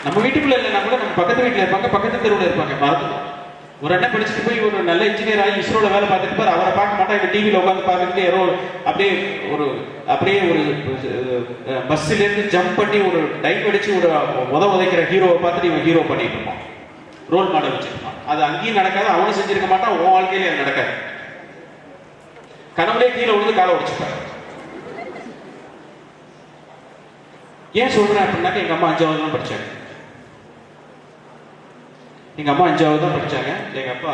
A: நம்ம வீட்டுக்குள்ள இல்லைன்னா கூட நம்ம பக்கத்து வீட்டுல இருப்பாங்க, பக்கத்து தெருவில் இருப்பாங்க. மறந்துடும். ஒரு அண்ணன் படிச்சுட்டு போய் ஒரு நல்ல இன்ஜினியர் ஆகி இஸ்ரோல வேலை பார்த்துட்டு பாரு, அவரை பார்க்க மாட்டா, இந்த டிவியில் உட்காந்து பார்த்துட்டு யாரோ அப்படியே ஒரு பஸ்ல இருந்து ஜம்ப் பண்ணி ஒரு டைப் அடிச்சு ஒரு உதைக்கிற ஹீரோவை பார்த்துட்டு இவன் ஹீரோ பண்ணிட்டு இருப்பான், ரோல் மாடல் வச்சிருப்பான். அது அங்கேயும் நடக்காது, அவனும் செஞ்சிருக்க மாட்டான், உன் வாழ்க்கையில அது நடக்காது. கனவுலே கீழே விழுந்து காலை உடைச்சுப்பாரு. ஏன் சொல்றேன் அப்படின்னாக்க, எங்க அம்மா 5வது தான் படிச்சாங்க. எங்க அம்மா 5வது தான் படிச்சாங்க. எங்க அப்பா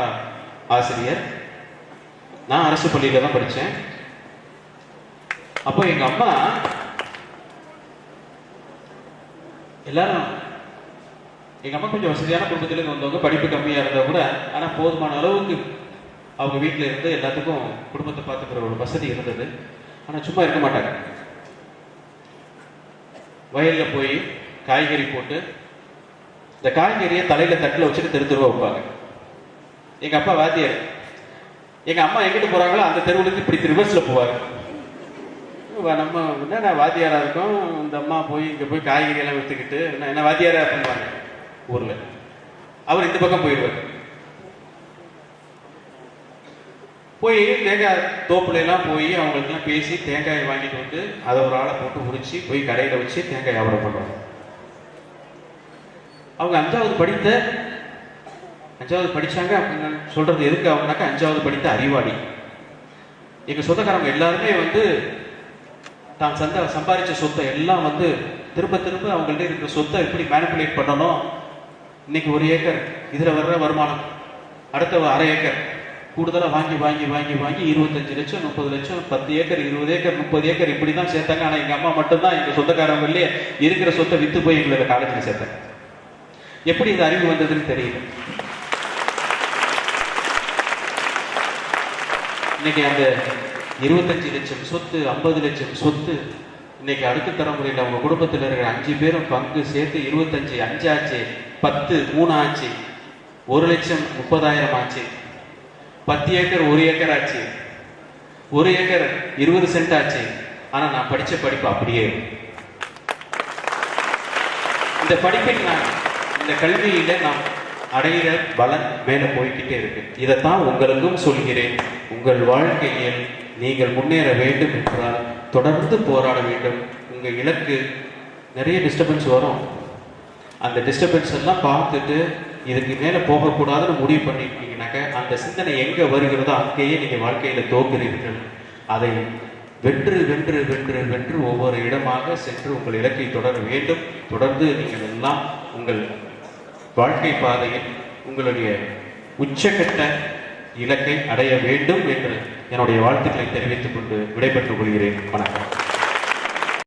A: ஆசிரியர், நான் அரசு பள்ளியில தான் படிச்சேன். அப்போ எங்க அம்மா எல்லாரும், எங்க அம்மா கொஞ்சம் வசதியான குடும்பத்திலிருந்து வந்தவங்க, படிப்பு கம்மியா இருந்தா கூட ஆனா போதுமான அளவுக்கு அவங்க வீட்டுல இருந்து எல்லாத்துக்கும் குடும்பத்தை பார்த்துக்கிற ஒரு வசதி இருந்தது. ஆனா சும்மா இருக்க மாட்டாங்க. வயல்ல போய் காய்கறி போட்டு இந்த காய்கறியை தலையில தட்டில் வச்சுட்டு தெருவா வைப்பாங்க. எங்க அப்பா வாத்தியார். எங்க அம்மா எங்கிட்டு போறாங்களோ அந்த தெருவுக்கு இப்படி ரிவர்ஸ்ல போவாரு. நம்ம என்ன வாத்தியாரா இருக்கோம், இந்த அம்மா போய் இங்க போய் காய்கறி எல்லாம் வித்துக்கிட்டு என்ன வாத்தியாரா பண்ணுவாங்க ஊர்ல. அவர் இந்த பக்கம் போயிடுவார். போய் தேங்காய் தோப்புல எல்லாம் போய் அவங்களுக்குலாம் பேசி தேங்காயை வாங்கிட்டு வந்து அதை ஒரு ஆளை போட்டு உரிச்சு போய் கடையில வச்சு தேங்காய் வியாபாரம் பண்ணுவாங்க. அவங்க 5வது படிச்சாங்க அப்படின்னு சொல்றது எதுக்கு அப்படின்னாக்கா, 5வது படித்த அறிவாளி. எங்க சொந்தக்காரங்க எல்லாருமே வந்து தான் சம்பாதிச்ச சொத்தை எல்லாம் வந்து திரும்ப திரும்ப அவங்கள்ட்ட இருக்கிற சொத்தை எப்படி மேனிபுலேட் பண்ணணும். இன்னைக்கு 1 ஏக்கர், இதுல வர்ற வருமானம் அடுத்த 1/2 ஏக்கர் கூடுதலா வாங்கி வாங்கி வாங்கி வாங்கி 25 லட்சம் 30 லட்சம் 10 ஏக்கர் 20 ஏக்கர் 30 ஏக்கர் இப்படிதான் சேர்த்தாங்க. ஆனா எங்க அம்மா மட்டும்தான் எங்க சொந்தக்காரங்களே இருக்கிற சொத்தை வித்து போய் எங்களை காலேஜில் சேர்த்தாங்க. எப்படி இந்த அறிவு வந்ததுன்னு தெரியல. இன்னைக்கு அந்த 25 லட்சம் சொத்து 50 லட்சம் சொத்து இன்னைக்கு அடுத்த தலைமுறையில் அவங்க குடும்பத்தில் இருக்கிற 5 பேரும் பங்கு சேர்த்து 25, 5 ஆச்சு, 10, 3 ஆச்சு, 1,30,000 ஆச்சு, 10 ஏக்கர் 1 ஏக்கர் ஆச்சு, 1 ஏக்கர் 20 சென்ட் ஆச்சு. ஆனா நான் படிச்ச படிப்பு அப்படியே. இந்த படிப்பில் இந்த கல்வியில நாம் அடைகிற பலன் மேல போய்கிட்டே இருக்கு. இதைத்தான் உங்களுக்கும் சொல்கிறேன். உங்கள் வாழ்க்கையில் நீங்கள் முன்னேற வேண்டும் என்றால் தொடர்ந்து போராட வேண்டும். உங்க இலக்கு நிறைய டிஸ்டர்பன்ஸ் வரும். அந்த டிஸ்டர்பன்ஸ் எல்லாம் பார்த்துட்டு இதுக்கு மேல போகக்கூடாதுன்னு முடிவு பண்ணிருக்கீங்கன்னாக்க, அந்த சிந்தனை எங்க வருகிறதோ அங்கேயே நீங்க வாழ்க்கையில தோக்குறீர்கள். அதை வென்று வென்று வென்று வென்று ஒவ்வொரு இடமாக சென்று உங்கள் இலக்கை தொடர வேண்டும். தொடர்ந்து நீங்கள் எல்லாம் உங்கள் வாழ்க்கை பாதையில் உங்களுடைய உச்சகட்ட இலக்கை அடைய வேண்டும் என்று என்னுடைய வாழ்த்துக்களை தெரிவித்துக் கொண்டு விடைபெற்றுக் கொள்கிறேன். வணக்கம்.